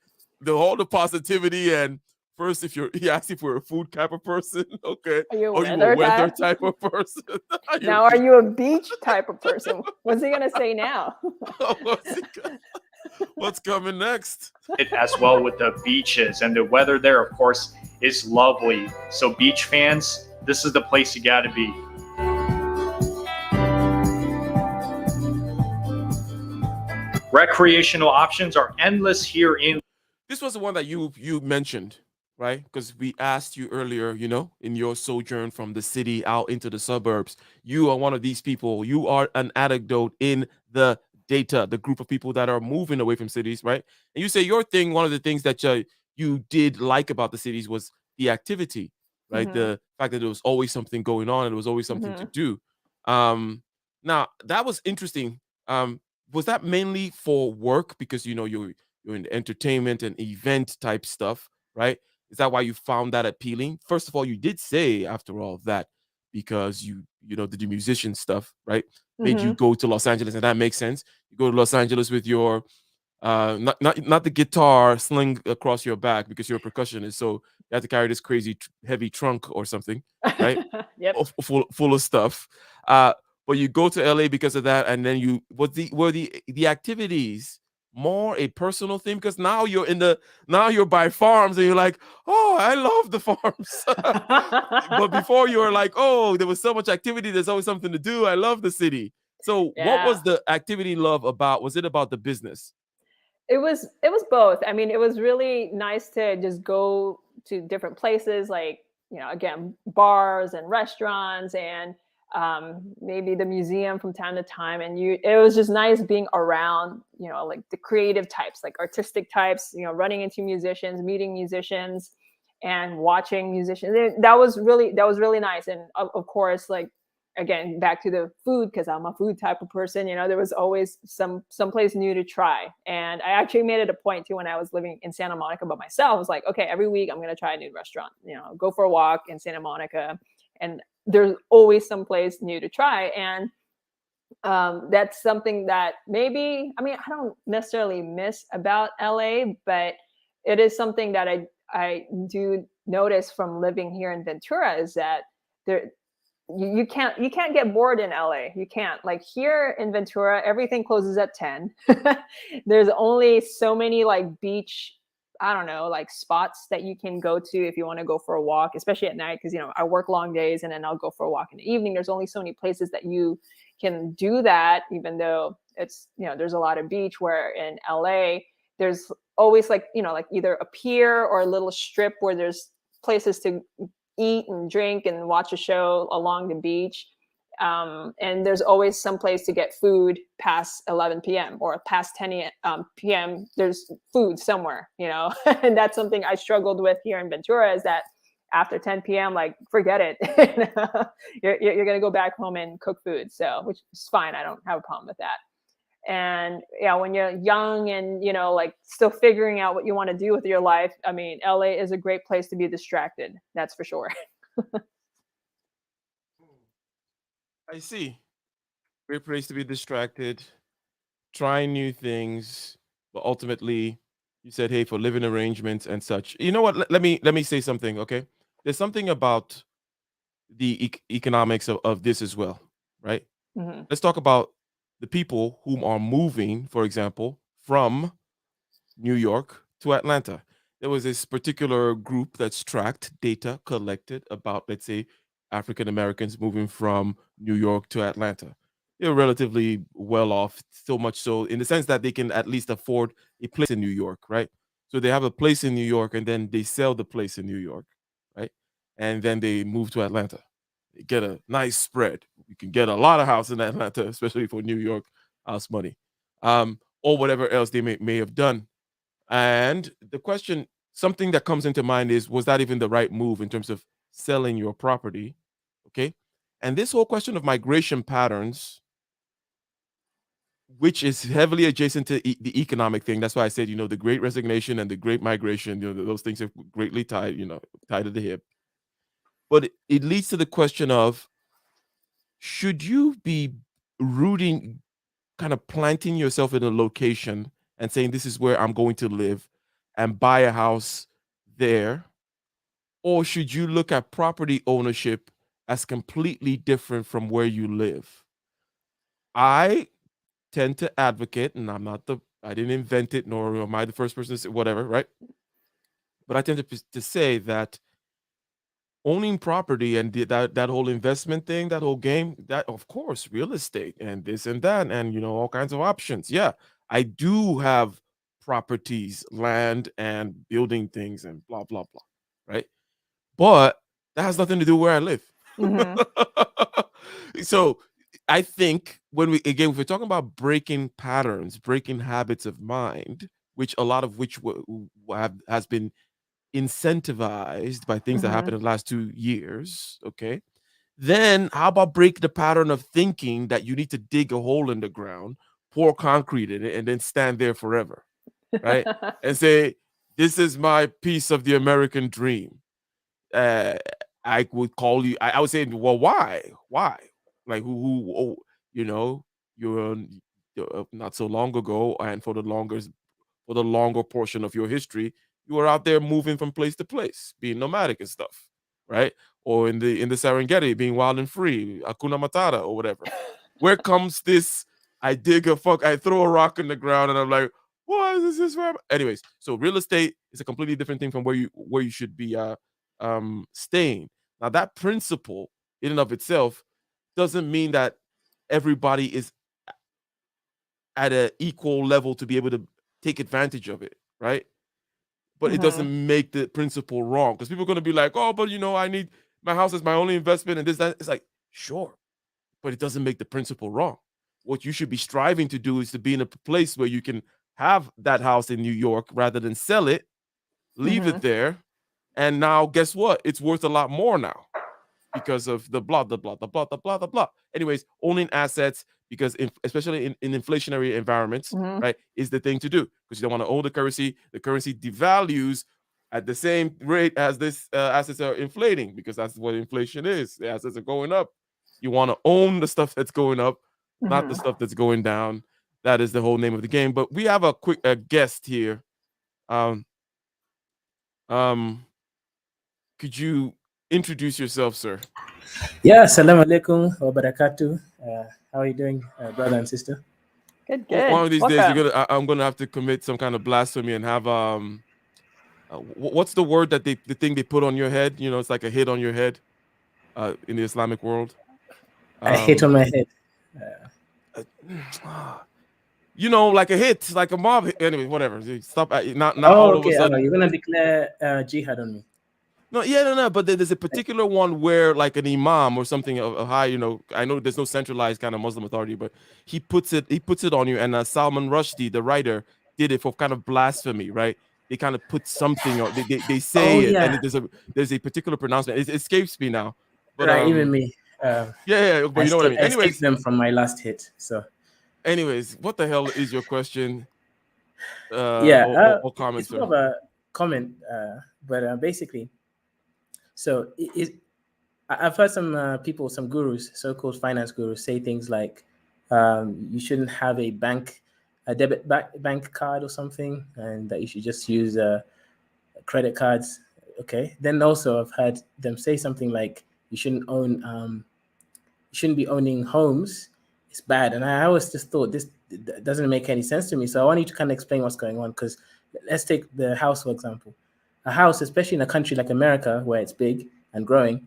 all the positivity. And first, he asked if we're a food type of person, okay, Are you or a you a weather weather type? type of person. Now, are you a beach type of person? What's he gonna say now? What's coming next? It as well with the beaches, and the weather there, of course, is lovely. So beach fans, this is the place you got to be. Recreational options are endless here in. This was the one that you mentioned, right? Because we asked you earlier, you know, in your sojourn from the city out into the suburbs, you are one of these people. You are an anecdote in the data, the group of people that are moving away from cities, right? And you say your thing, one of the things that you did like about the cities was the activity, right? Mhm. The fact that there was always something going on and there was always something to Mhm. do. Now that was interesting. Was that mainly for work because you know you're in entertainment and event type stuff, right? Is that why you found that appealing? First of all, you did say after all that because you know did the musician stuff, right? Made you Mhm. go to Los Angeles, and that makes sense. You go to Los Angeles with your not the guitar sling across your back because you're a percussionist, so you have to carry this crazy heavy trunk or something, right? Yep. Full of stuff. But you go to LA because of that, and then were the activities more a personal thing because now you're by farms and you're like, oh, I love the farms. But before you were like, oh, there was so much activity, there's always something to do. I love the city. So what was Yeah. the activity love about? Was it about the business? It was both. I mean, it was really nice to just go to different places, like, you know, again, bars and restaurants and maybe the museum from time to time. And it was just nice being around, you know, like the creative types, like artistic types, you know, running into musicians, meeting musicians and watching musicians. That was really nice. And of course, like, again, back to the food, because I'm a food type of person, you know, there was always someplace new to try. And I actually made it a point too when I was living in Santa Monica by myself. I was like, okay, every week I'm going to try a new restaurant, you know, go for a walk in Santa Monica, and there's always someplace new to try. And that's something that maybe, I mean, I don't necessarily miss about LA, but it is something that I do notice from living here in Ventura, is that there you can't get bored in LA. You can't. Like here in Ventura, everything closes at 10. There's only so many like beach, I don't know, like spots that you can go to if you want to go for a walk, especially at night, because you know I work long days and then I'll go for a walk in the evening. There's only so many places that you can do that, even though it's, you know, there's a lot of beach. Where in LA, there's always like, you know, like either a pier or a little strip where there's places to eat and drink and watch a show along the beach. And there's always some place to get food past 11 p.m. or past 10 p.m. There's food somewhere, you know. And that's something I struggled with here in Ventura, is that after 10 p.m., like, forget it. You're going to go back home and cook food. So, which is fine. I don't have a problem with that. And yeah, when you're young and, you know, like still figuring out what you want to do with your life, I mean, LA is a great place to be distracted. That's for sure. I see. Great place to be distracted, trying new things, but ultimately, you said, "Hey, for living arrangements and such." You know what? Let me say something. Okay, there's something about the economics of this as well, right? Hmm. Let's talk about the people whom are moving, for example, from New York to Atlanta. There was this particular group that's tracked data collected about, let's say, African Americans moving from New York to Atlanta. They're relatively well off, so much so in the sense that they can at least afford a place in New York, right? So they have a place in New York and then they sell the place in New York, right? And then they move to Atlanta. They get a nice spread. You can get a lot of house in Atlanta, especially for New York house money, or whatever else they may have done. And the question, something that comes into mind is, was that even the right move in terms of selling your property? Okay. And this whole question of migration patterns, which is heavily adjacent to the economic thing. That's why I said, the great resignation and the great migration, those things are greatly tied, tied to the hip. But it leads to the question of, should you be rooting, kind of planting yourself in a location and saying, this is where I'm going to live and buy a house there? Or should you look at property ownership as completely different from where you live? I tend to advocate, and I didn't invent it, nor am I the first person to say whatever, right? But I tend to say that owning property and that whole investment thing, that whole game, that of course, real estate and this and that, and all kinds of options. Yeah, I do have properties, land, and building things, and blah blah blah, right? But that has nothing to do where I live. Hmm. So I think if we're talking about breaking patterns, breaking habits of mind, which a lot of which has been incentivized by things that Hmm. happened in the last 2 years, okay, then how about break the pattern of thinking that you need to dig a hole in the ground, pour concrete in it, and then stand there forever, right? And say, this is my piece of the American dream. uh, I would call you. I would say, well, why? Why? Like oh, you're not so long ago, and for the longer portion of your history, you were out there moving from place to place, being nomadic and stuff, right? Or in the Serengeti, being wild and free, Hakuna Matata or whatever. Where comes this? I throw a rock in the ground, and I'm like, what is this? Anyways, so real estate is a completely different thing from where you should be staying. Now, that principle in and of itself doesn't mean that everybody is at an equal level to be able to take advantage of it, right? But it Hmm. doesn't make the principle wrong, because people are going to be like, oh, but I need my house is my only investment and this, that. It's like, sure, but it doesn't make the principle wrong. What you should be striving to do is to be in a place where you can have that house in New York rather than sell it, leave Hmm. it there, and now guess what? It's worth a lot more now because of the blah, the blah, the blah, the blah, the blah. Anyways, owning assets, because especially in inflationary environments, Hmm. right, is the thing to do, because you don't want to own the currency. The currency devalues at the same rate as this assets are inflating, because that's what inflation is. The assets are going up. You want to own the stuff that's going up, not the Hmm. stuff that's going down. That is the whole name of the game. But we have a quick guest here. Um, um, could you introduce yourself, sir? Yeah, Assalamu alaikum wa barakatuh. How are you doing, brother and sister? Good, One good. of these days, Welcome. I'm gonna have to commit some kind of blasphemy and have what's the word that the thing they put on your head? It's like a hit on your head, in the Islamic world. I hit on my head. Like a hit, like a mob hit. Anyway, whatever. Stop. Not Oh, all of a okay. Oh, sudden. you're gonna declare jihad on me. No, yeah, no. But there's a particular one where, like, an imam or something of a high, I know there's no centralized kind of Muslim authority, but he puts it on you. And Salman Rushdie, the writer, did it for kind of blasphemy, right? They kind of put something on. They Oh say it, and yeah, there's a particular pronouncement. It escapes me now, but right. Even me. yeah. But you know what I mean. I escaped Anyways, them from my last hit. So what the hell is your question? yeah, Or comment, it's more sir? of a comment, but basically, so I've heard some people, some gurus, so-called finance gurus, say things like, You shouldn't have a bank card or something, and that you should just use credit cards. Okay. Then also I've heard them say something like you shouldn't be owning homes. It's bad. And I always just thought this doesn't make any sense to me. So I want you to kind of explain what's going on, because let's take the house, for example. A house, especially in a country like America, where it's big and growing,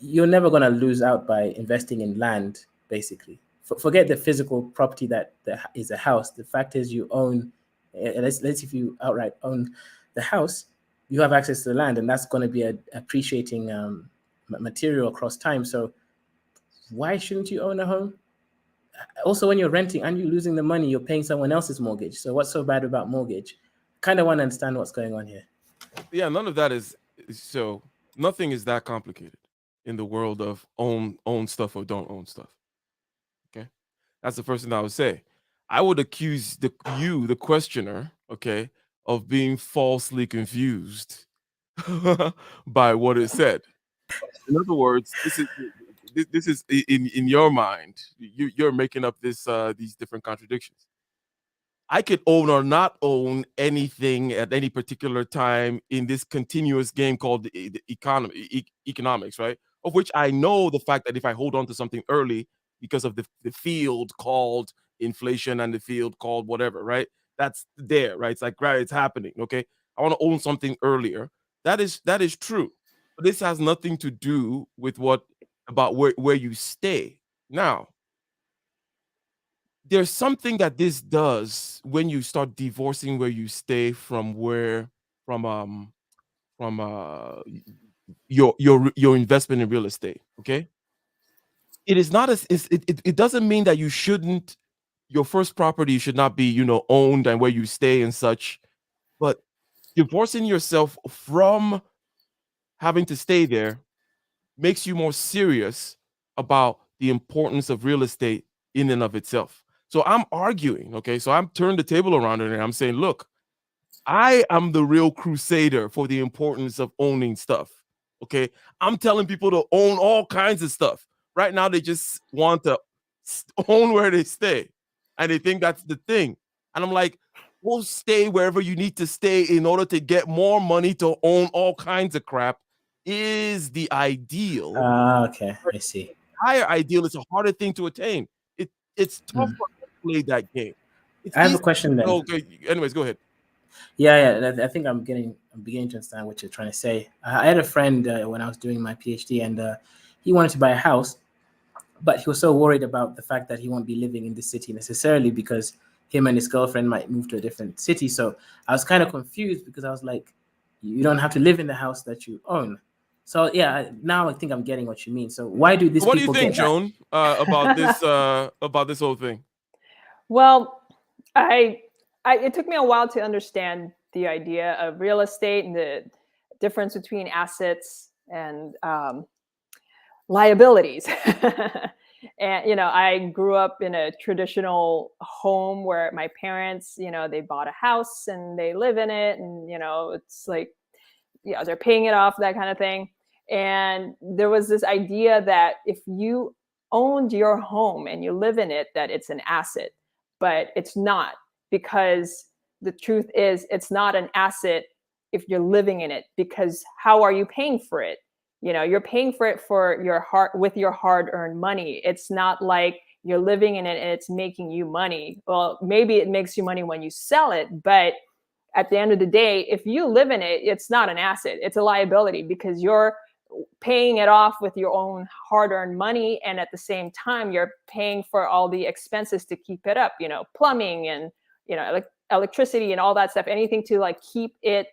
you're never going to lose out by investing in land, basically. Forget the physical property that is a house. The fact is you own, let's if you outright own the house, you have access to the land, and that's going to be a appreciating material across time. So why shouldn't you own a home? Also, when you're renting and you're losing the money, you're paying someone else's mortgage. So what's so bad about mortgage? Kind of want to understand what's going on here. Yeah, none of that is so. Nothing is that complicated in the world of own stuff or don't own stuff. Okay, that's the first thing I would say. I would accuse the questioner, okay, of being falsely confused by what is said. In other words, this is in your mind. You're making up these different contradictions. I could own or not own anything at any particular time in this continuous game called the economics, right? Of which I know the fact that if I hold on to something early because of the field called inflation and the field called whatever, right? That's there, right? It's like, right, it's happening, okay? I want to own something earlier. That is true. But this has nothing to do with about where you stay. Now, there's something that this does when you start divorcing where you stay from your investment in real estate. Okay, it is not as it doesn't mean that your first property should not be owned and where you stay and such, but divorcing yourself from having to stay there makes you more serious about the importance of real estate in and of itself. So I'm arguing, okay? So I'm turning the table around and I'm saying, look, I am the real crusader for the importance of owning stuff, okay? I'm telling people to own all kinds of stuff. Right now, they just want to own where they stay, and they think that's the thing. And I'm like, we'll stay wherever you need to stay in order to get more money to own all kinds of crap is the ideal. Okay, I see. Higher ideal is a harder thing to attain. It's tougher to play that game. I have a question then. Okay, anyways, go ahead. Yeah, I think I'm beginning to understand what you're trying to say. I had a friend when I was doing my PhD, and he wanted to buy a house, but he was so worried about the fact that he won't be living in the city necessarily because him and his girlfriend might move to a different city. So I was kind of confused because I was like, you don't have to live in the house that you own. So yeah, now I think I'm getting what you mean. So why do these? What do you think, Joan, about this whole thing? Well, it took me a while to understand the idea of real estate and the difference between assets and liabilities. And I grew up in a traditional home where my parents, they bought a house and they live in it, and it's like, they're paying it off, that kind of thing. And there was this idea that if you owned your home and you live in it, that it's an asset, but it's not, because the truth is it's not an asset if you're living in it, because how are you paying for it? You're paying for it with your hard-earned money. It's not like you're living in it and it's making you money. Well, maybe it makes you money when you sell it, but at the end of the day, if you live in it, it's not an asset. It's a liability because you're paying it off with your own hard-earned money. And at the same time, you're paying for all the expenses to keep it up, plumbing and, electricity and all that stuff, anything to keep it,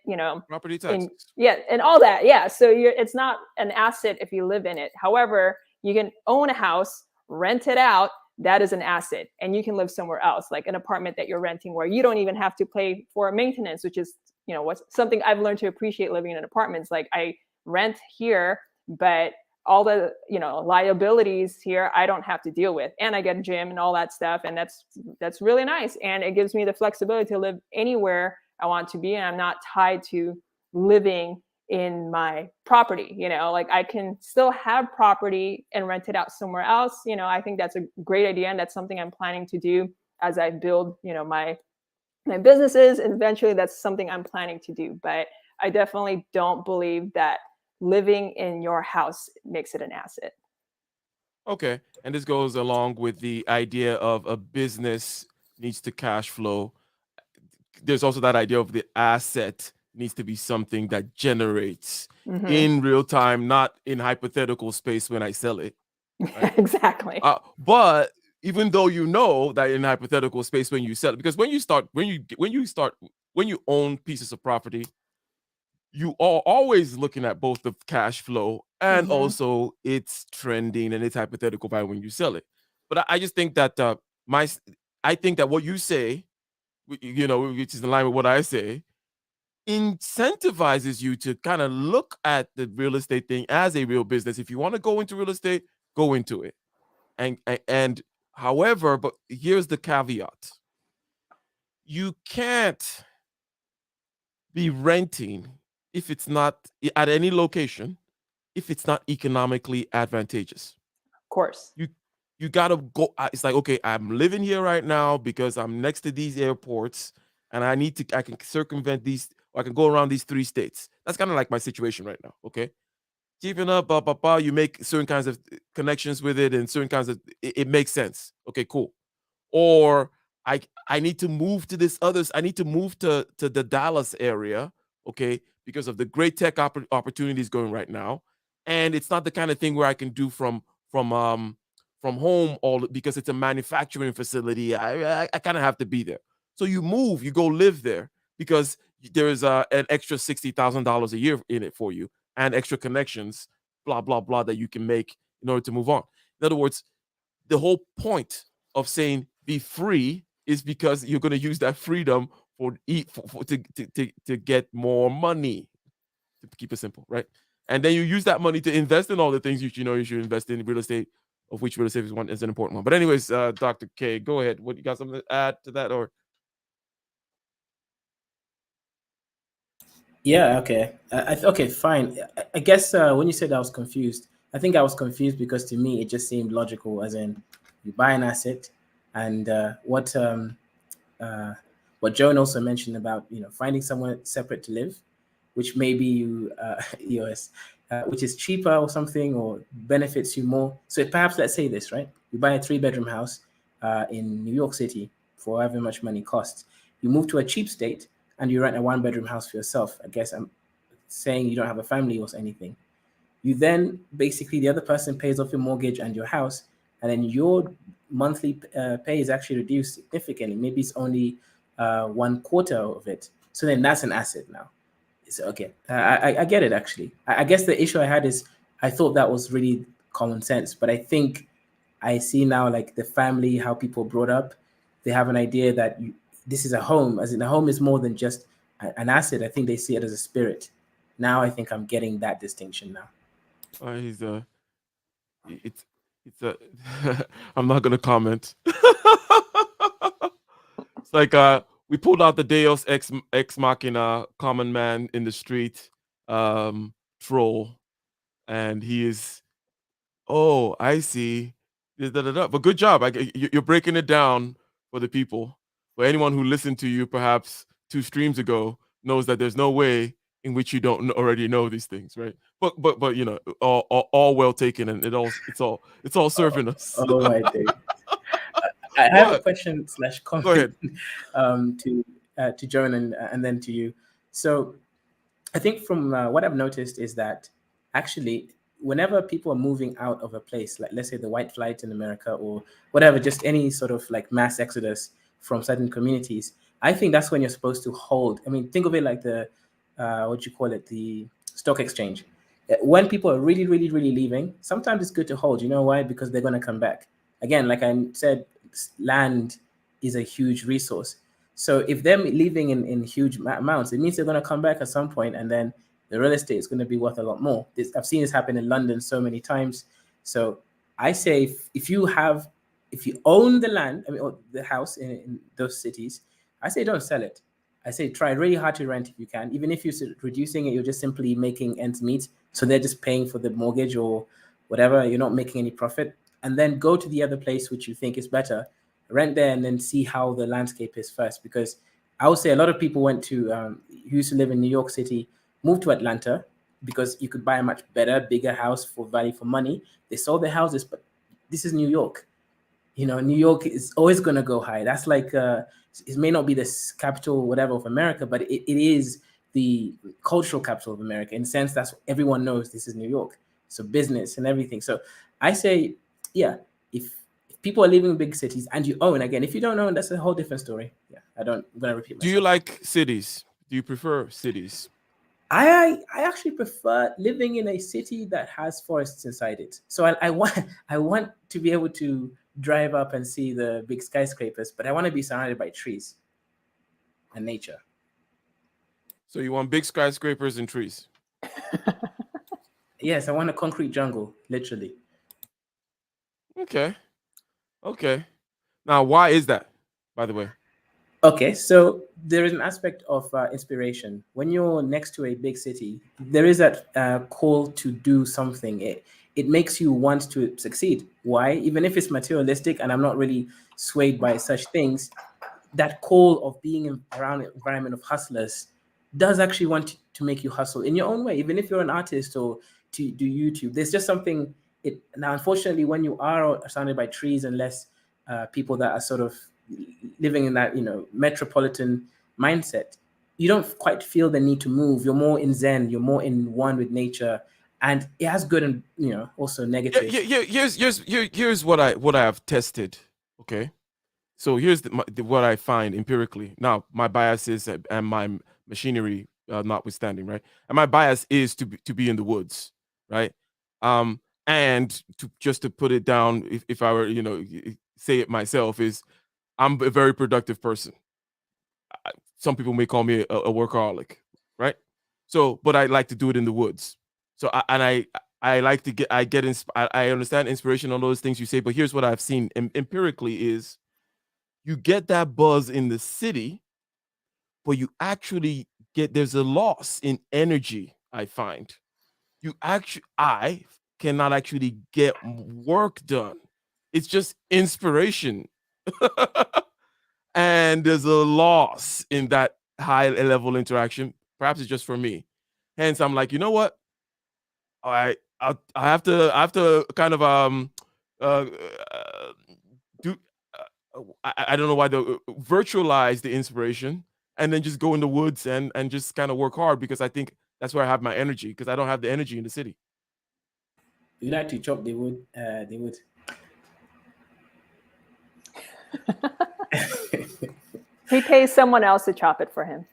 property taxes. And all that. Yeah. So it's not an asset if you live in it. However, you can own a house, rent it out. That is an asset, and you can live somewhere else, like an apartment that you're renting where you don't even have to pay for maintenance, which is, what's something I've learned to appreciate living in apartments. Like I rent here, but all the, liabilities here, I don't have to deal with, and I get a gym and all that stuff. And that's really nice. And it gives me the flexibility to live anywhere I want to be. And I'm not tied to living in my property. Like I can still have property and rent it out somewhere else. I think that's a great idea, and that's something I'm planning to do as I build, my businesses, and eventually that's something I'm planning to do. But I definitely don't believe that living in your house makes it an asset. Okay. And this goes along with the idea of a business needs to cash flow. There's also that idea of the asset needs to be something that generates in real time, not in hypothetical space when I sell it. Right? Exactly. But even though that in hypothetical space when you sell it, because when you own pieces of property, you are always looking at both the cash flow and also its trending and its hypothetical value when you sell it. But I just think that I think that what you say, which is in line with what I say, incentivizes you to kind of look at the real estate thing as a real business. If you want to go into real estate, go into it. And however, but here's the caveat. You can't be renting if it's not at any location, if it's not economically advantageous. Of course. You gotta go. It's like, okay, I'm living here right now because I'm next to these airports, and I can circumvent these, or I can go around these 3 states. That's kind of like my situation right now. Okay, keeping up, you make certain kinds of connections with it, and certain kinds of it makes sense. Okay, cool. Or I need to move to this others. I need to move to the Dallas area, okay, because of the great tech opportunities going right now, and it's not the kind of thing where I can do from home because it's a manufacturing facility. I kind of have to be there. So you move, you go live there because there is an extra $60,000 a year in it for you and extra connections, blah blah blah, that you can make in order to move on. In other words, the whole point of saying be free is because you're going to use that freedom to get more money, to keep it simple, right? And then you use that money to invest in all the things you should invest in real estate, of which real estate is an important one. But anyways, Dr. K, go ahead. What you got something to add to that, or? Yeah, okay. Okay, fine. I guess when you said I was confused, I think I was confused because to me it just seemed logical, as in you buy an asset, and what Joan also mentioned about finding somewhere separate to live, which maybe which is cheaper or something, or benefits you more. So perhaps let's say this, right? You buy a 3-bedroom house in New York City for however much money it costs. You move to a cheap state and you rent a 1-bedroom house for yourself. I guess I'm saying you don't have a family or anything. You then basically, the other person pays off your mortgage and your house, and then your monthly pay is actually reduced significantly. Maybe it's only 1/4 of it. So then that's an asset now. So, okay, I get it actually. I guess the issue I had is I thought that was really common sense, but I think I see now, like the family, how people brought up, they have an idea that this is a home, as in a home is more than just an asset. I think they see it as a spirit. Now I think I'm getting that distinction now. I'm not gonna comment. It's like we pulled out the Deus ex machina, common man in the street, troll, and he is. Oh, I see. But good job. You're breaking it down for the people. For anyone who listened to you perhaps 2 streams ago knows that there's no way in which you don't already know these things, right? But all well taken, and it's all serving us. Oh my day. I have a question / comment. Go ahead. To Joan and then to you. So I think from what I've noticed is that actually whenever people are moving out of a place, like let's say the white flight in America or whatever, just any sort of like mass exodus from certain communities, I think that's when you're supposed to hold. I mean, think of it like the the stock exchange. When people are really, really, really leaving, sometimes it's good to hold. You know why? Because they're going to come back. Again, like I said, land is a huge resource. So if they're leaving in huge amounts, it means they're going to come back at some point, and then the real estate is going to be worth a lot more. I've seen this happen in London so many times. So I say if you own the land, or the house in those cities, I say don't sell it. I say try really hard to rent if you can. Even if you're reducing it, you're just simply making ends meet. So they're just paying for the mortgage or whatever. You're not making any profit. And then go to the other place which you think is better, rent there, and then see how the landscape is first. Because I would say a lot of people who used to live in New York City, moved to Atlanta because you could buy a much better, bigger house for value for money. They sold their houses, but this is New York. New York is always going to go high. That's like, it may not be the capital, whatever, of America, but it is the cultural capital of America. In a sense, that's what everyone knows, this is New York. So business and everything. So I say, yeah, if people are living in big cities and you own, again, if you don't own, that's a whole different story. Yeah, I'm going to repeat myself. Do you like cities? Do you prefer cities? I actually prefer living in a city that has forests inside it. So I want to be able to drive up and see the big skyscrapers, but I want to be surrounded by trees and nature. So you want big skyscrapers and trees? Yes, I want a concrete jungle, literally. Okay. Now, why is that, by the way? Okay, so there is an aspect of inspiration. When you're next to a big city, there is that call to do something. It makes you want to succeed. Why? Even if it's materialistic, and I'm not really swayed by such things, that call of being around an environment of hustlers does actually want to make you hustle in your own way. Even if you're an artist or to do YouTube, there's just something. Now, unfortunately, when you are surrounded by trees and less people that are sort of living in that metropolitan mindset, you don't quite feel the need to move. You're more in Zen. You're more in one with nature, and it has good and also negative. Here's what I have tested. Okay, so here's what I find empirically. Now, my biases and my machinery notwithstanding, right? And my bias is to be in the woods, right? And to put it down, if I were say it myself, is I'm a very productive person. Some people may call me a workaholic, right? So, but I like to do it in the woods. So, I like to I understand inspiration on those things you say, but here's what I've seen empirically is you get that buzz in the city, but you actually there's a loss in energy, I find. I cannot actually get work done. It's just inspiration. And there's a loss in that high level interaction. Perhaps it's just for me. Hence, I'm like, you know what? I have to kind of I don't know why virtualize the inspiration and then just go in the woods and just kind of work hard, because I think that's where I have my energy, because I don't have the energy in the city. You like to chop the wood. He pays someone else to chop it for him.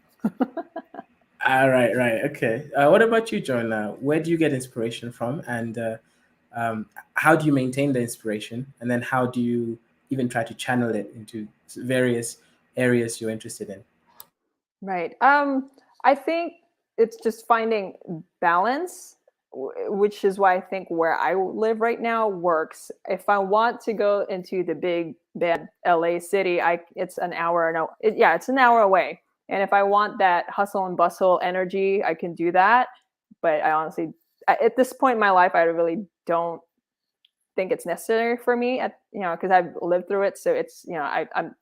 Right. Okay. What about you, John? Where do you get inspiration from, and how do you maintain the inspiration? And then how do you even try to channel it into various areas you're interested in? Right. I think it's just finding balance, which is why I think where I live right now works. If I want to go into the big bad LA city, it's an hour. It's an hour away. And if I want that hustle and bustle energy, I can do that. But I honestly, at this point in my life, I really don't think it's necessary for me. Because I've lived through it, so it's I'm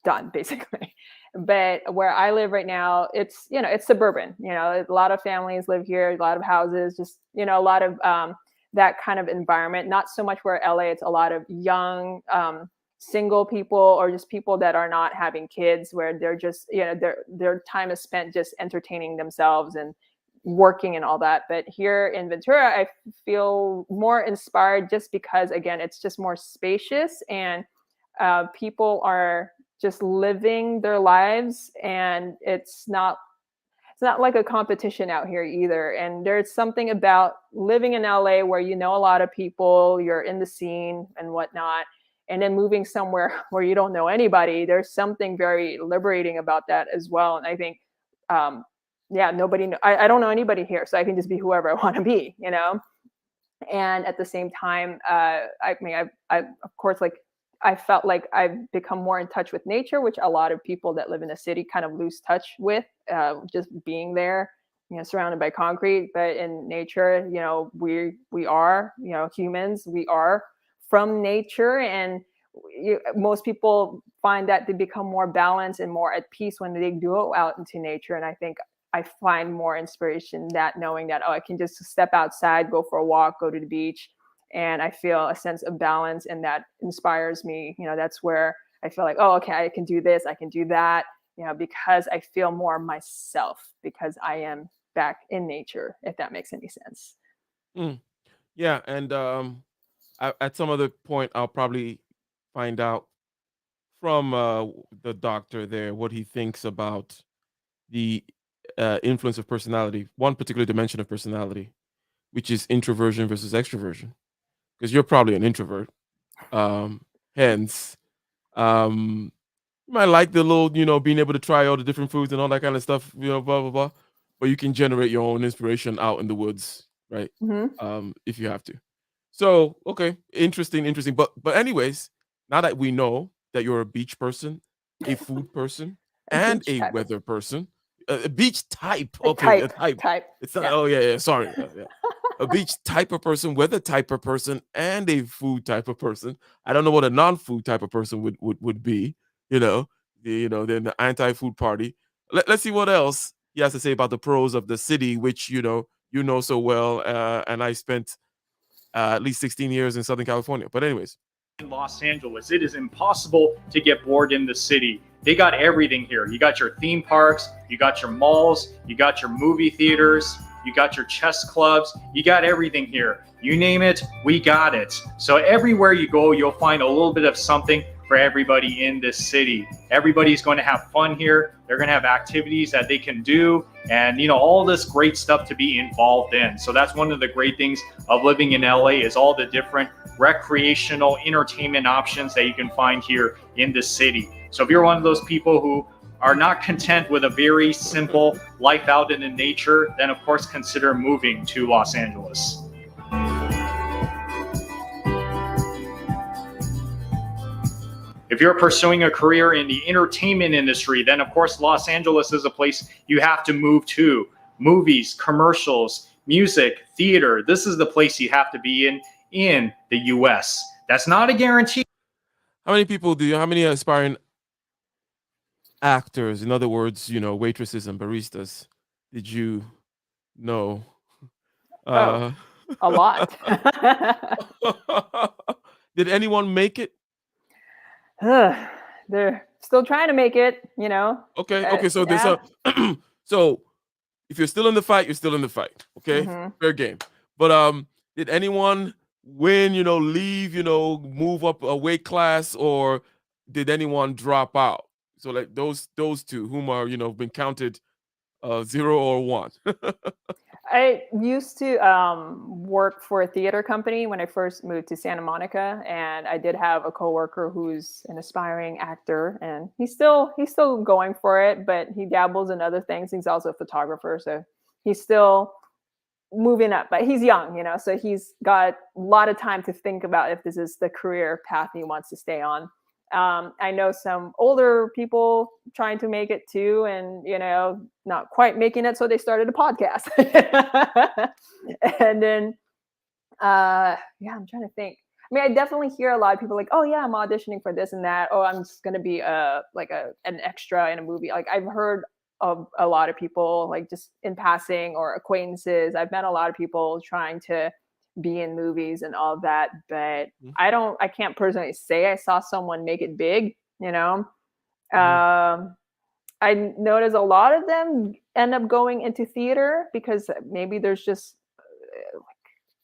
done basically. But where I live right now, it's it's suburban. A lot of families live here, a lot of houses, just a lot of that kind of environment. Not so much where LA, it's a lot of young single people or just people that are not having kids, where they're just their time is spent just entertaining themselves and working and all that. But here in Ventura, I feel more inspired just because, again, it's just more spacious, and people are just living their lives, and it's not like a competition out here either. And there's something about living in LA where a lot of people, you're in the scene and whatnot, and then moving somewhere where you don't know anybody. There's something very liberating about that as well. And I think I don't know anybody here, so I can just be whoever I want to be, And at the same time, I of course, like, I felt like I've become more in touch with nature, which a lot of people that live in a city kind of lose touch with, just being there, surrounded by concrete. But in nature, we are, humans, we are from nature, and most people find that they become more balanced and more at peace when they go out into nature. And I think I find more inspiration that knowing that, I can just step outside, go for a walk, go to the beach, and I feel a sense of balance, and that inspires me. That's where I feel like, oh, okay, I can do this, I can do that, because I feel more myself because I am back in nature, if that makes any sense. Yeah, and at some other point, I'll probably find out from the doctor there what he thinks about the influence of personality, one particular dimension of personality, which is introversion versus extroversion. Because you're probably an introvert, hence, you might like the little, being able to try all the different foods and all that kind of stuff, blah blah blah. But you can generate your own inspiration out in the woods, right? If you have to. So, okay, interesting. But anyways, now that we know that you're a beach person, a food person, and beach a type. weather person, a beach type. Okay, a type. Type. It's not. Yeah. Oh yeah. Sorry. Yeah. A beach type of person, weather type of person, and a food type of person. I don't know what a non-food type of person would be. Then the anti-food party. Let's see what else he has to say about the pros of the city, which you know so well. And I spent at least 16 years in Southern California. But anyways, in Los Angeles, it is impossible to get bored in the city. They got everything here. You got your theme parks, you got your malls, you got your movie theaters, you got your chess clubs, you got everything here. You name it, we got it. So everywhere you go, you'll find a little bit of something for everybody in this city. Everybody's going to have fun here. They're going to have activities that they can do, and all this great stuff to be involved in. So that's one of the great things of living in LA, is all the different recreational entertainment options that you can find here in the city. So if you're one of those people who are not content with a very simple life out in the nature, then of course consider moving to Los Angeles. If you're pursuing a career in the entertainment industry, then of course Los Angeles is a place you have to move to. Movies, commercials, music, theater, this is the place you have to be in the US. That's not a guarantee. how many aspiring actors, in other words, waitresses and baristas, did you know? A lot. Did anyone make it? They're still trying to make it, Okay. So there's so if you're still in the fight, you're still in the fight. Okay, fair game. But did anyone win? Leave? Move up a weight class, or did anyone drop out? So like those two, whom are been counted 0 or 1. I used to work for a theater company when I first moved to Santa Monica, and I did have a coworker who's an aspiring actor, and he's still going for it, but he dabbles in other things. He's also a photographer, so he's still moving up, but he's young, so he's got a lot of time to think about if this is the career path he wants to stay on. I know some older people trying to make it too, and not quite making it, so they started a podcast. And then I'm trying to think. I mean, I definitely hear a lot of people like, oh yeah, I'm auditioning for this and that. Oh, I'm just gonna be an extra in a movie. Like, I've heard of a lot of people, like, just in passing or acquaintances. I've met a lot of people trying to be in movies and all of that, but I can't personally say I saw someone make it big. I notice a lot of them end up going into theater because maybe there's just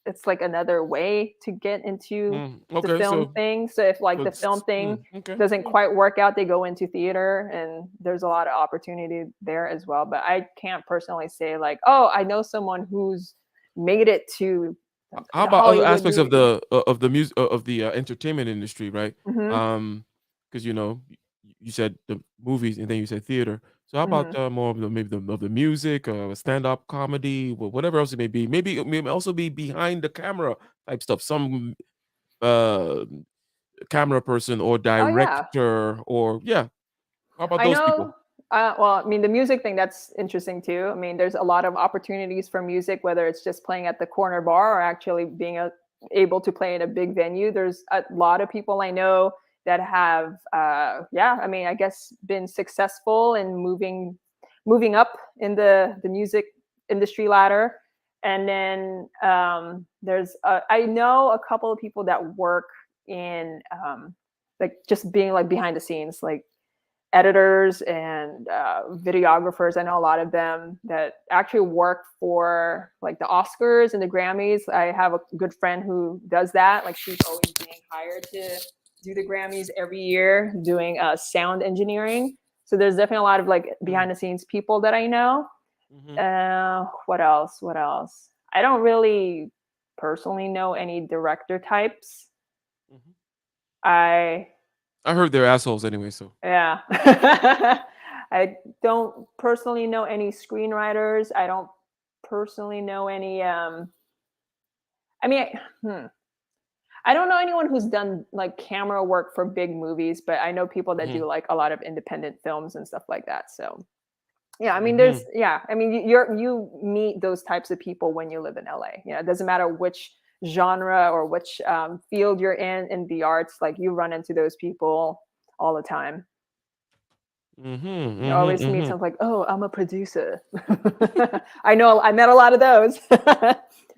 it's like another way to get into the film thing. So if the film thing doesn't quite work out, they go into theater, and there's a lot of opportunity there as well. But I can't personally say like, oh, I know someone who's made it to. How about other aspects of the music of the entertainment industry, right? Because you said the movies and then you said theater. So how about more of the music, stand-up comedy, whatever else it may be? Maybe it may also be behind the camera type stuff. Some camera person or Oh yeah. director or yeah. How about I those people? know. Well, I mean, the music thing, that's interesting too. I mean, there's a lot of opportunities for music, whether it's just playing at the corner bar or actually being able to play in a big venue. There's a lot of people I know that have, yeah, I mean, I guess been successful in moving up in the music industry ladder. And then there's, I know a couple of people that work in like just being like behind the scenes, like editors and videographers. I know a lot of them that actually work for like the Oscars and the Grammys. I have a good friend who does that. Like she's always being hired to do the Grammys every year, doing sound engineering. So there's definitely a lot of like behind the scenes people that I know. What else? What else? I don't really personally know any director types. I heard they're assholes anyway, so Yeah. I don't personally know any screenwriters. I don't personally know any I mean, I don't know anyone who's done like camera work for big movies, but I know people that do like a lot of independent films and stuff like that. So yeah, I mean, there's I mean, you meet those types of people when you live in LA. You know, it doesn't matter which genre or which field you're in the arts. Like you run into those people all the time. You always meet something like, oh, I'm a producer. I know, I met a lot of those.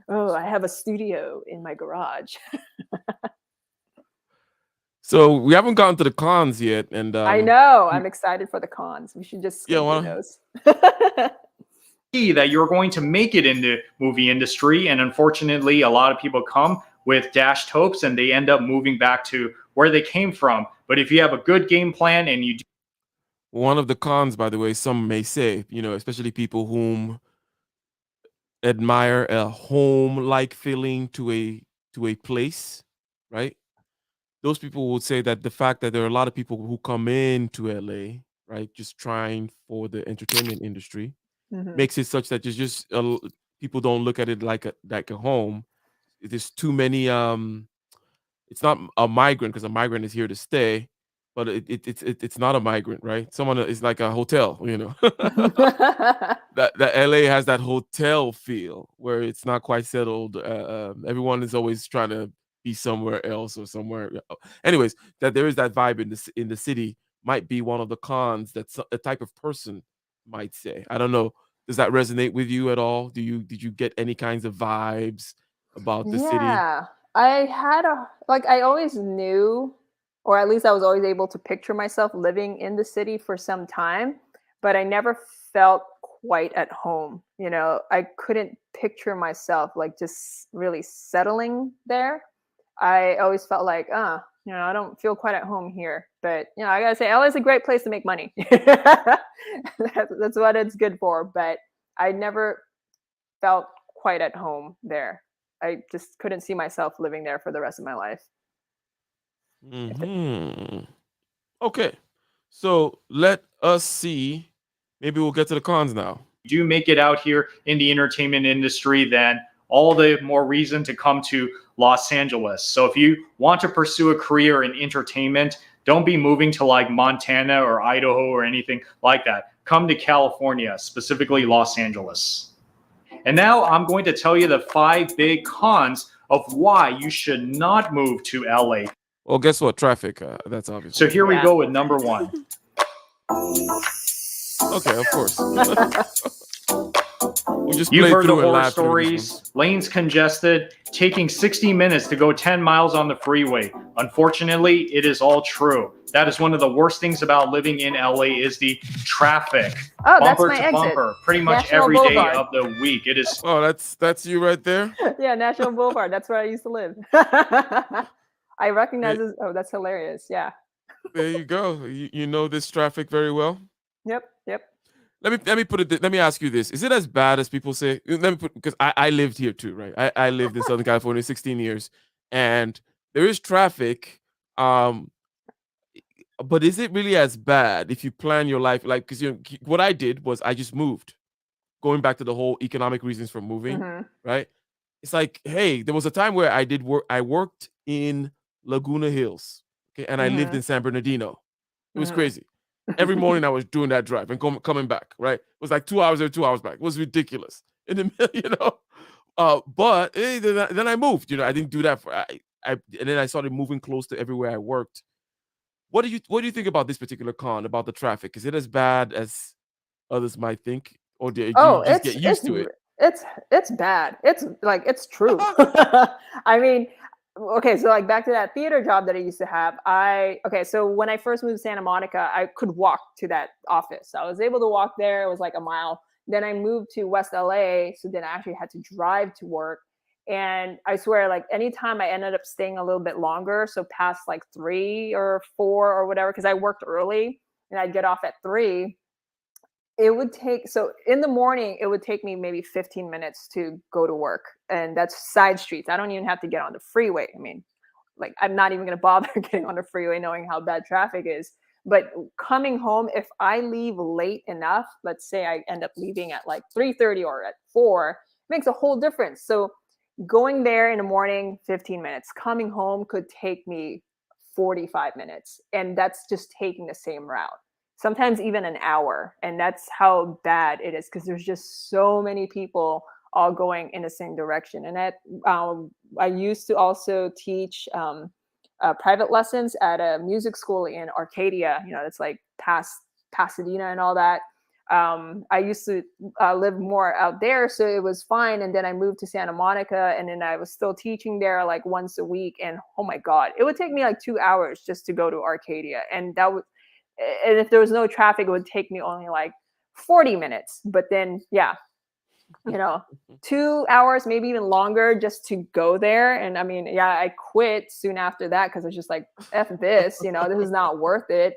Oh, I have a studio in my garage. So we haven't gotten to the cons yet, and I know. I'm excited for the cons. We should just skip through those. That you're going to make it in the movie industry, and unfortunately, a lot of people come with dashed hopes, and they end up moving back to where they came from. But if you have a good game plan and you do one of the cons, by the way, some may say, you know, especially people whom admire a home-like feeling to a place, right? Those people would say that the fact that there are a lot of people who come into LA, right, just trying for the entertainment industry, makes it such that there's just people don't look at it like a home. There's too many. It's not a migrant because a migrant is here to stay, but it's not a migrant, right? Someone is like a hotel, you know. that LA has that hotel feel where it's not quite settled. Everyone is always trying to be somewhere else or somewhere. Anyways, that there is that vibe in the city might be one of the cons that a type of person might say. I don't know. Does that resonate with you at all? Did you get any kinds of vibes about the city? Yeah, I had I always knew, or at least I was always able to picture myself living in the city for some time, but I never felt quite at home. You know, I couldn't picture myself like just really settling there. I always felt like, you know, I don't feel quite at home here. But, you know, I gotta say, LA is a great place to make money. That's what it's good for. But I never felt quite at home there. I just couldn't see myself living there for the rest of my life. Okay. So let us see. Maybe we'll get to the cons now. do make it out here in the entertainment industry, then all the more reason to come to Los Angeles. So if you want to pursue a career in entertainment, don't be moving to like Montana or Idaho or anything like that. Come to California, specifically Los Angeles. And now I'm going to tell you the 5 big cons of why you should not move to LA. Well, guess what? Traffic. That's obvious. So here we go with number 1. Okay, of course. We just You've heard the through and horror laughed through this one. stories. Lanes congested, taking 60 minutes to go 10 miles on the freeway. Unfortunately, it is all true. That is one of the worst things about living in LA is the traffic. Oh, that's Bumper my to exit. bumper, pretty much National every day Boulevard. of the week. It is Oh, that's you right there. Yeah, National Boulevard. That's where I used to live. I recognize this. Oh, that's hilarious. Yeah. There you go. You know this traffic very well. Yep. Let me put it. Let me ask you this: is it as bad as people say? Let me put, because I lived here too, right? I lived in Southern California 16 years, and there is traffic. But is it really as bad if you plan your life like? Because what I did was I just moved. Going back to the whole economic reasons for moving, right? It's like, hey, there was a time where I did work. I worked in Laguna Hills, Okay, and I lived in San Bernardino. It was crazy. Every morning I was doing that drive and coming back. Right, it was like 2 hours there, 2 hours back. It was ridiculous. In the middle, you know. But then I moved. You know, I didn't do that for and then I started moving close to everywhere I worked. What do you think about this particular con, about the traffic? Is it as bad as others might think, or do you just get used to it? It's bad. It's like, it's true. I mean, okay, so like back to that theater job that I used to have. So when I first moved to Santa Monica, I could walk to that office. I was able to walk there. It was like a mile. Then I moved to West LA, so then I actually had to drive to work. And I swear, like anytime I ended up staying a little bit longer, so past like 3 or 4 or whatever, because I worked early and I'd get off at 3. It would take, so in the morning, it would take me maybe 15 minutes to go to work. And that's side streets. I don't even have to get on the freeway. I mean, like, I'm not even going to bother getting on the freeway knowing how bad traffic is. But coming home, if I leave late enough, let's say I end up leaving at like 3:30 or at 4, it makes a whole difference. So going there in the morning, 15 minutes. Coming home could take me 45 minutes. And that's just taking the same route. Sometimes even an hour. And that's how bad it is, because there's just so many people all going in the same direction. And that I used to also teach private lessons at a music school in Arcadia. You know, it's like past Pasadena and all that. I used to live more out there, so it was fine. And then I moved to Santa Monica, and then I was still teaching there like once a week. And oh my God, it would take me like 2 hours just to go to Arcadia. And if there was no traffic, it would take me only like 40 minutes. But then, yeah, you know, 2 hours, maybe even longer just to go there. And I mean, yeah, I quit soon after that because I was just like, F this, you know, this is not worth it.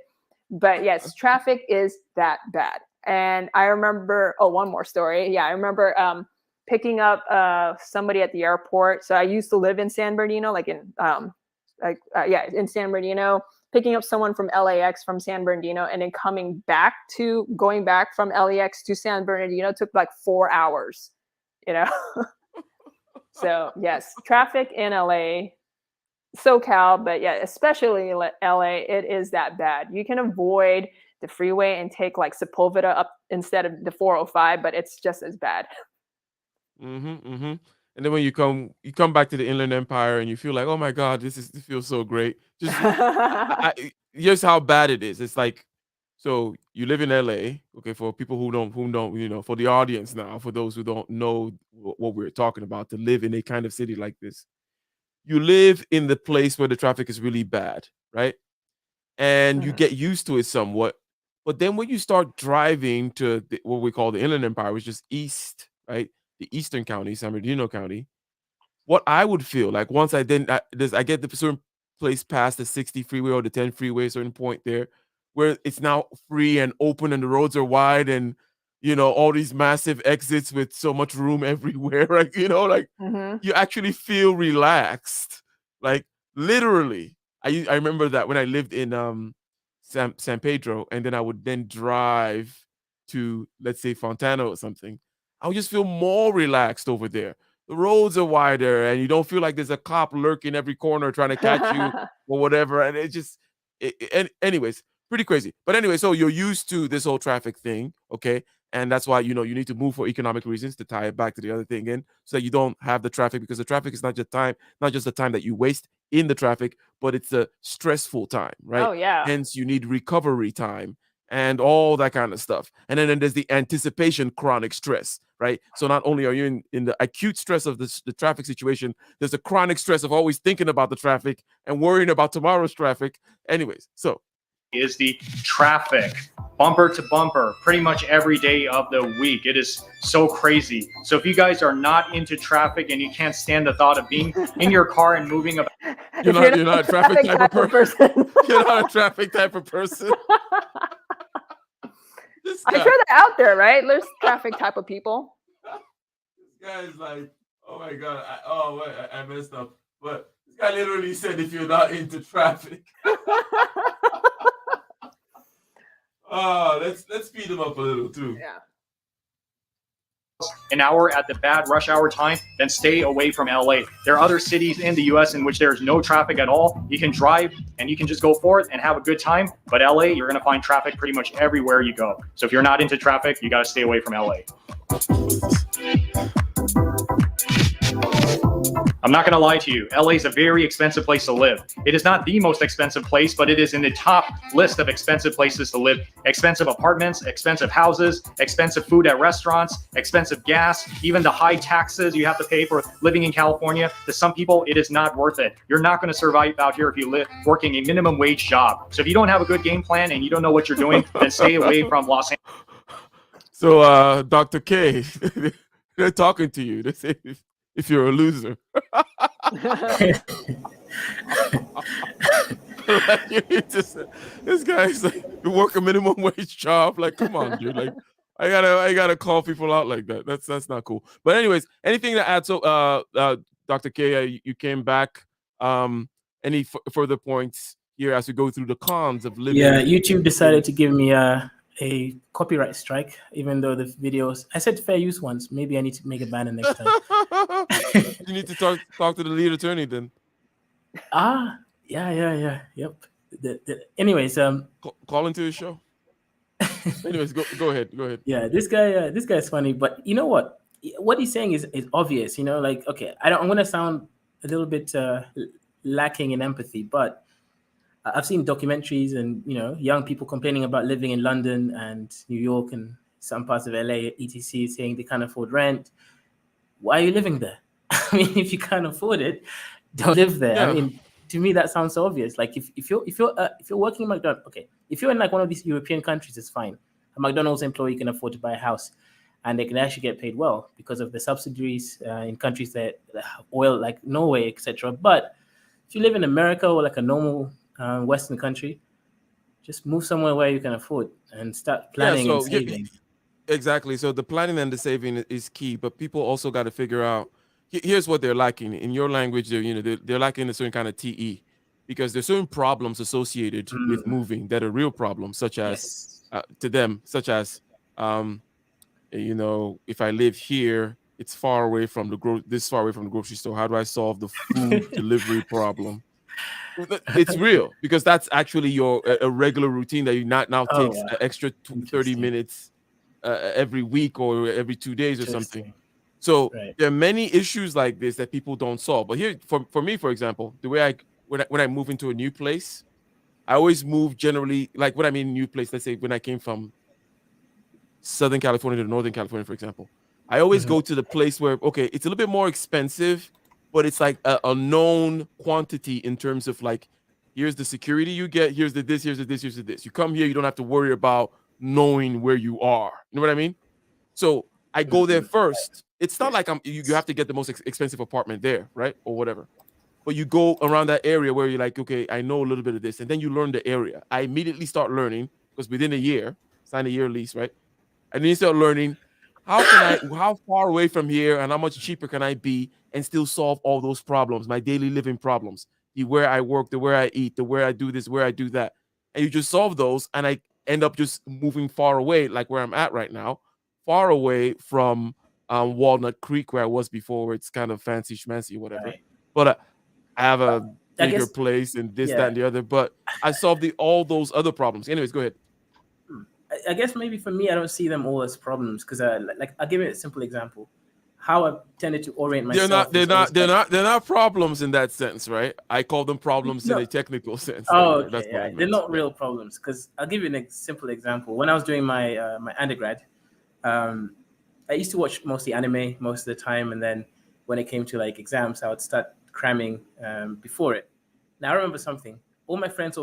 But yes, traffic is that bad. And I remember, one more story. Yeah, I remember picking up somebody at the airport. So I used to live in San Bernardino, in San Bernardino, picking up someone from LAX from San Bernardino, and then going back from LAX to San Bernardino took like 4 hours, you know? So yes, traffic in LA, SoCal, but yeah, especially LA, it is that bad. You can avoid the freeway and take like Sepulveda up instead of the 405, but it's just as bad. And then when you come back to the Inland Empire and you feel like, oh my God, this feels so great. Just here's how bad it is. It's like, so you live in LA, okay, for people who don't, you know, for the audience now, for those who don't know what we're talking about, to live in a kind of city like this. You live in the place where the traffic is really bad, right? And you get used to it somewhat. But then when you start driving to what we call the Inland Empire, which is east, right? The eastern county, San Bernardino County, what I would feel like once I get the certain place past the 60 freeway or the 10 freeway, a certain point there, where it's now free and open and the roads are wide and, you know, all these massive exits with so much room everywhere, right? You know, like you actually feel relaxed, like literally. I remember that when I lived in San Pedro, and then I would then drive to, let's say, Fontana or something, I would just feel more relaxed over there. The roads are wider, and you don't feel like there's a cop lurking every corner trying to catch you or whatever. And anyways, pretty crazy. But anyway, so you're used to this whole traffic thing, okay? And that's why, you know, you need to move for economic reasons, to tie it back to the other thing in, so that you don't have the traffic, because the traffic is not just the time that you waste in the traffic, but it's a stressful time, right? Oh yeah. Hence, you need recovery time and all that kind of stuff. And then there's the anticipation chronic stress, right? So not only are you in the acute stress of the traffic situation, there's a chronic stress of always thinking about the traffic and worrying about tomorrow's traffic. Anyways, so is the traffic, bumper to bumper, pretty much every day of the week. It is so crazy. So if you guys are not into traffic and you can't stand the thought of being in your car and moving about, you're not a traffic type of person. You're not a traffic type of person. I'm sure they're out there, right? There's traffic type of people. This guy is like, oh my God, I messed up. But this guy literally said, if you're not into traffic. Let's speed him up a little too. Yeah. an hour at the bad rush hour time, then stay away from LA. There are other cities in the US in which there's no traffic at all. You can drive and you can just go forth and have a good time. But LA, you're going to find traffic pretty much everywhere you go. So if you're not into traffic, you got to stay away from LA. I'm not going to lie to you. LA is a very expensive place to live. It is not the most expensive place, but it is in the top list of expensive places to live. Expensive apartments, expensive houses, expensive food at restaurants, expensive gas, even the high taxes you have to pay for living in California. To some people, it is not worth it. You're not going to survive out here if you live working a minimum wage job. So if you don't have a good game plan and you don't know what you're doing, then stay away from Los Angeles. So, Dr. K, they're talking to you. They say if you're a loser. Like, this guy's like, you work a minimum wage job. Like, come on, dude. Like, I gotta call people out like that. That's not cool. But anyways, anything to add? So, Dr. K, you came back. Any further points here as we go through the cons of living? Yeah, YouTube decided to give me a copyright strike, even though the videos, I said fair use once. Maybe I need to make a banner next time. You need to talk to the lead attorney then. Yeah. Yep. Anyways, call into the show. Anyways, go ahead. Yeah, this guy is funny, but you know what? What he's saying is obvious. You know, like, okay, I'm gonna sound a little bit lacking in empathy, but I've seen documentaries and, you know, young people complaining about living in London and New York and some parts of LA, etc., saying they can't afford rent. Why are you living there? I mean, if you can't afford it, don't live there. Yeah. I mean, to me, that sounds so obvious. Like, if you're working in McDonald's, okay, if you're in like one of these European countries, it's fine. A McDonald's employee can afford to buy a house, and they can actually get paid well because of the subsidies in countries that oil, like Norway, etc. But if you live in America or like a normal Western country, just move somewhere where you can afford and start planning and saving. Exactly. So the planning and the saving is key, but people also got to figure out. Here's what they're lacking in your language. They're lacking a certain kind of TE, because there's certain problems associated with moving that are real problems, such as to them, such as if I live here, it's far away from this far away from the grocery store. How do I solve the food delivery problem? It's real, because that's actually a regular routine that you now takes an extra 30 minutes every week or every 2 days or something. So there are many issues like this that people don't solve. But here, for me, for example, the way when I move into a new place, I always move generally, like when I mean new place, let's say when I came from Southern California to Northern California, for example, I always go to the place where, okay, it's a little bit more expensive, but it's like a known quantity in terms of like, here's the security you get, here's the this, here's the this, here's the this. You come here, you don't have to worry about knowing where you are. You know what I mean? So I go there first. It's not like you have to get the most expensive apartment there, right? Or whatever. But you go around that area where you're like, okay, I know a little bit of this. And then you learn the area. I immediately start learning, because within a year, sign a year lease, right? And then you start learning, how far away from here and how much cheaper can I be and still solve all those problems, my daily living problems, the where I work, the where I eat, the where I do this, where I do that. And you just solve those, and I end up just moving far away, like where I'm at right now, far away from Walnut Creek, where I was before, where it's kind of fancy schmancy or whatever. Right. But I have a bigger place and this, that, and the other. But I solved all those other problems. Anyways, go ahead. I guess maybe for me, I don't see them all as problems, because I'll give you a simple example. How I've tended to orient myself. They're not problems in that sense, right? I call them problems in a technical sense. Oh, okay. That's they're not real problems, because I'll give you a simple example. When I was doing my my undergrad, I used to watch mostly anime most of the time, and then when it came to like exams, I would start cramming before it. Now I remember something. All my friends,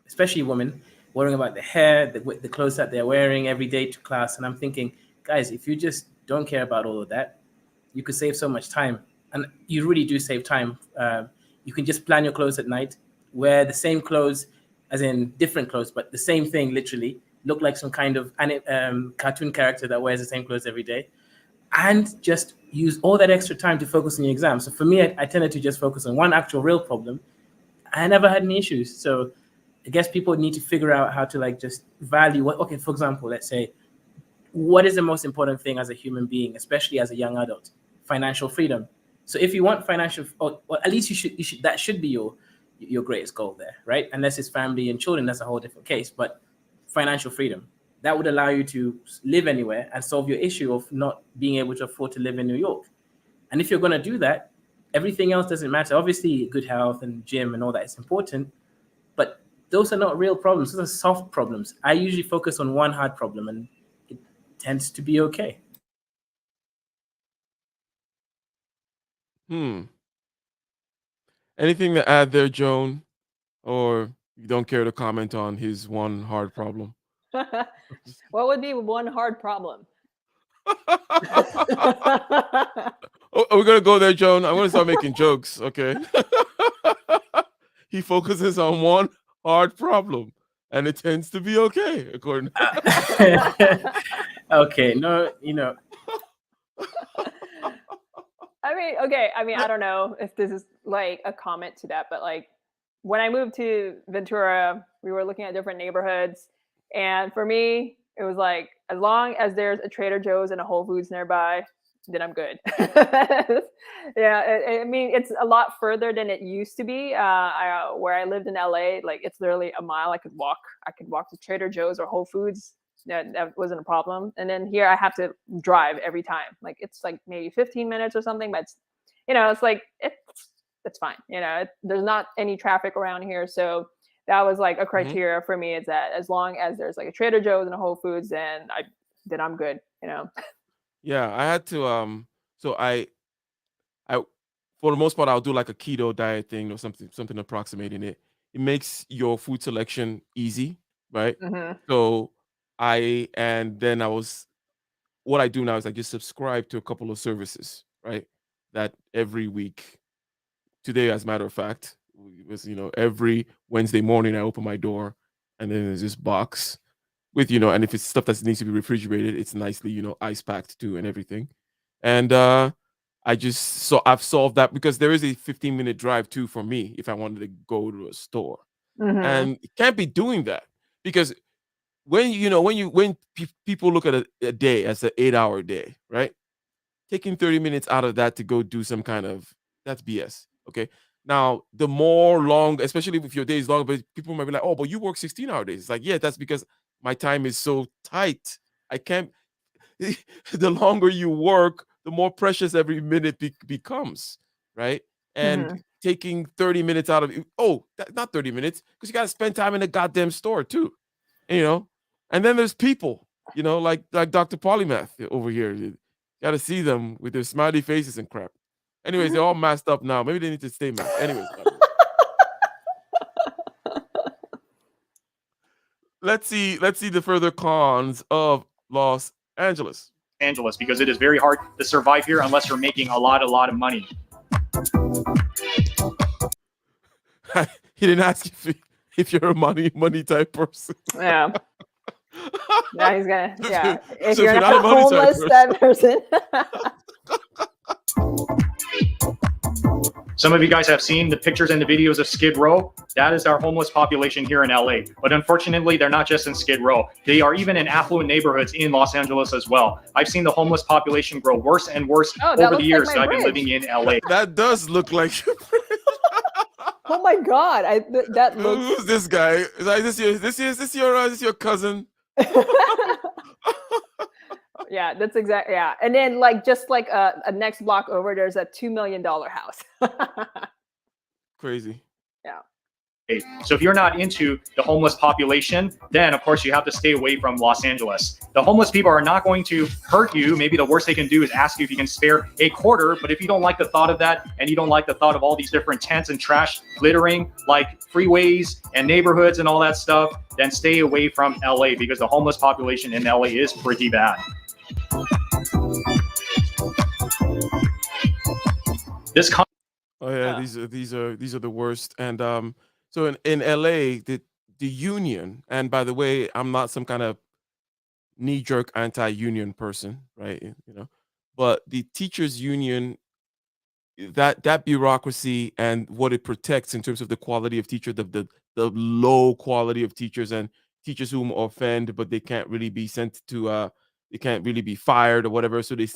especially women, worrying about the hair, the clothes that they're wearing every day to class, and I'm thinking, guys, if you just don't care about all of that, you could save so much time. And you really do save time. You can just plan your clothes at night, wear the same clothes, as in different clothes, but the same thing, literally, look like some kind of cartoon character that wears the same clothes every day, and just use all that extra time to focus on your exam. So for me, I tended to just focus on one actual real problem. I never had any issues. So I guess people need to figure out how to like just value what, okay, for example, let's say what is the most important thing as a human being, especially as a young adult? Financial freedom. So if you want financial, or at least you should that should be your greatest goal there, right? Unless it's family and children, that's a whole different case. But financial freedom, that would allow you to live anywhere and solve your issue of not being able to afford to live in New York. And if you're going to do that, everything else doesn't matter. Obviously, good health and gym and all that is important, but those are not real problems. Those are soft problems. I usually focus on one hard problem, and it tends to be okay. Anything to add there, Joan? Or you don't care to comment on his one hard problem? What would be one hard problem? Oh, are we gonna go there, Joan? I'm gonna start making jokes. Okay. He focuses on one hard problem, and it tends to be okay, according. Okay, no, you know. I mean, okay. I mean, I don't know if this is like a comment to that, but like when I moved to Ventura, we were looking at different neighborhoods. And for me, it was like, as long as there's a Trader Joe's and a Whole Foods nearby, then I'm good. Yeah, I mean, it's a lot further than it used to be. Where I lived in LA, like it's literally a mile. I could walk to Trader Joe's or Whole Foods. That wasn't a problem. And then here I have to drive every time. Like it's like maybe 15 minutes or something, but it's, it's like it's fine. There's not any traffic around here, so that was like a criteria for me, is that as long as there's like a Trader Joe's and a Whole Foods, then I'm good. Yeah, I had to. So I, for the most part, I'll do like a keto diet thing or something approximating it. It makes your food selection easy, right? So what I do now is I just subscribe to a couple of services, right? That every week, today, as a matter of fact, was, every Wednesday morning I open my door and then there's this box with, and if it's stuff that needs to be refrigerated, it's nicely, ice packed too and everything. And I've solved that, because there is a 15-minute drive too for me if I wanted to go to a store. And it can't be doing that, because when people look at a day as an 8-hour day, right? Taking 30 minutes out of that to go do some kind of, that's BS. Okay. Now, the more long, especially if your day is long, but people might be like, oh, but you work 16-hour days. It's like, yeah, that's because my time is so tight. I can't, the longer you work, the more precious every minute becomes, right? And taking 30 minutes out of it, not 30 minutes, because you got to spend time in the goddamn store too, and then there's people, like Dr. Polymath over here. You got to see them with their smiley faces and crap. Anyways, they're all masked up now. Maybe they need to stay masked. Anyways. Let's see the further cons of Los Angeles. Because it is very hard to survive here unless you're making a lot of money. He didn't ask if you're a money type person. Yeah. Now he's gonna. Yeah. If So you're not a homeless type person. Some of you guys have seen the pictures and the videos of Skid Row. That is our homeless population here in LA. But unfortunately, they're not just in Skid Row. They are even in affluent neighborhoods in Los Angeles as well. I've seen the homeless population grow worse and worse over the years that I've been living in LA. That does look like. Oh my God! That looks. Who's this guy? Is this your cousin? Yeah, that's exactly. Yeah, and then just a next block over, there's a $2 million house. Crazy. Yeah. So if you're not into the homeless population, then of course you have to stay away from Los Angeles. The homeless people are not going to hurt you. Maybe the worst they can do is ask you if you can spare a quarter. But if you don't like the thought of that, and you don't like the thought of all these different tents and trash littering like freeways and neighborhoods and all that stuff, then stay away from LA, because the homeless population in LA is pretty bad. Oh yeah, these are the worst. And so in LA, the union, and by the way, I'm not some kind of knee-jerk anti-union person, right? But the teachers union, that bureaucracy and what it protects in terms of the quality of teacher, the low quality of teachers, and teachers whom offend, but they can't really be sent to they can't really be fired or whatever. So they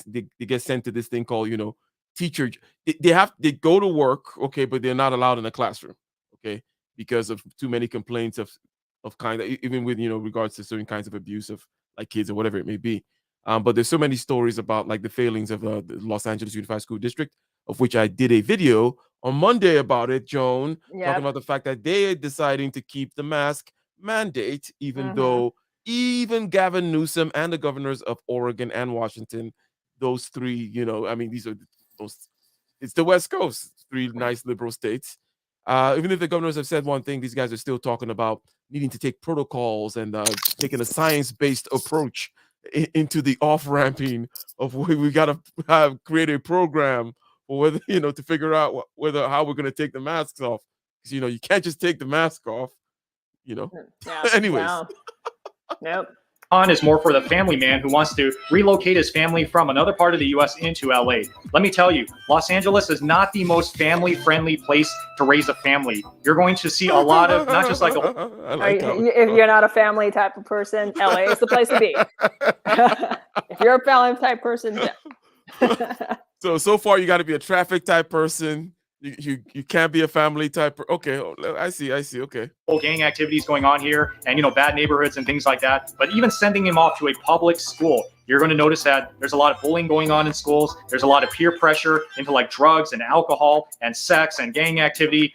get sent to this thing called, teacher. They go to work, okay, but they're not allowed in the classroom, okay, because of too many complaints of even with regards to certain kinds of abuse of like kids or whatever it may be. But there's so many stories about like the failings of the Los Angeles Unified School District, of which I did a video on Monday about it, Joan, Yep. talking about the fact that they are deciding to keep the mask mandate, even Mhm. though even Gavin Newsom and the governors of Oregon and Washington, those three, I mean, these are it's the West Coast, three nice liberal states. Even if the governors have said one thing, these guys are still talking about needing to take protocols and taking a science-based approach into the off-ramping of we got to create a program for whether, to figure out how we're going to take the masks off. Because, you can't just take the mask off, Yeah. Anyways. No. Nope. On is more for the family man who wants to relocate his family from another part of the U.S. into LA. Let me tell you, Los Angeles is not the most family-friendly place to raise a family. You're going to see a lot of, not just like a If you're not a family type of person, LA is the place to be. If you're a family type person, so far you got to be a traffic type person. You can't be a family type. Okay, I see. Okay. gang activities going on here, and bad neighborhoods and things like that. But even sending him off to a public school, you're going to notice that there's a lot of bullying going on in schools. There's a lot of peer pressure into like drugs and alcohol and sex and gang activity.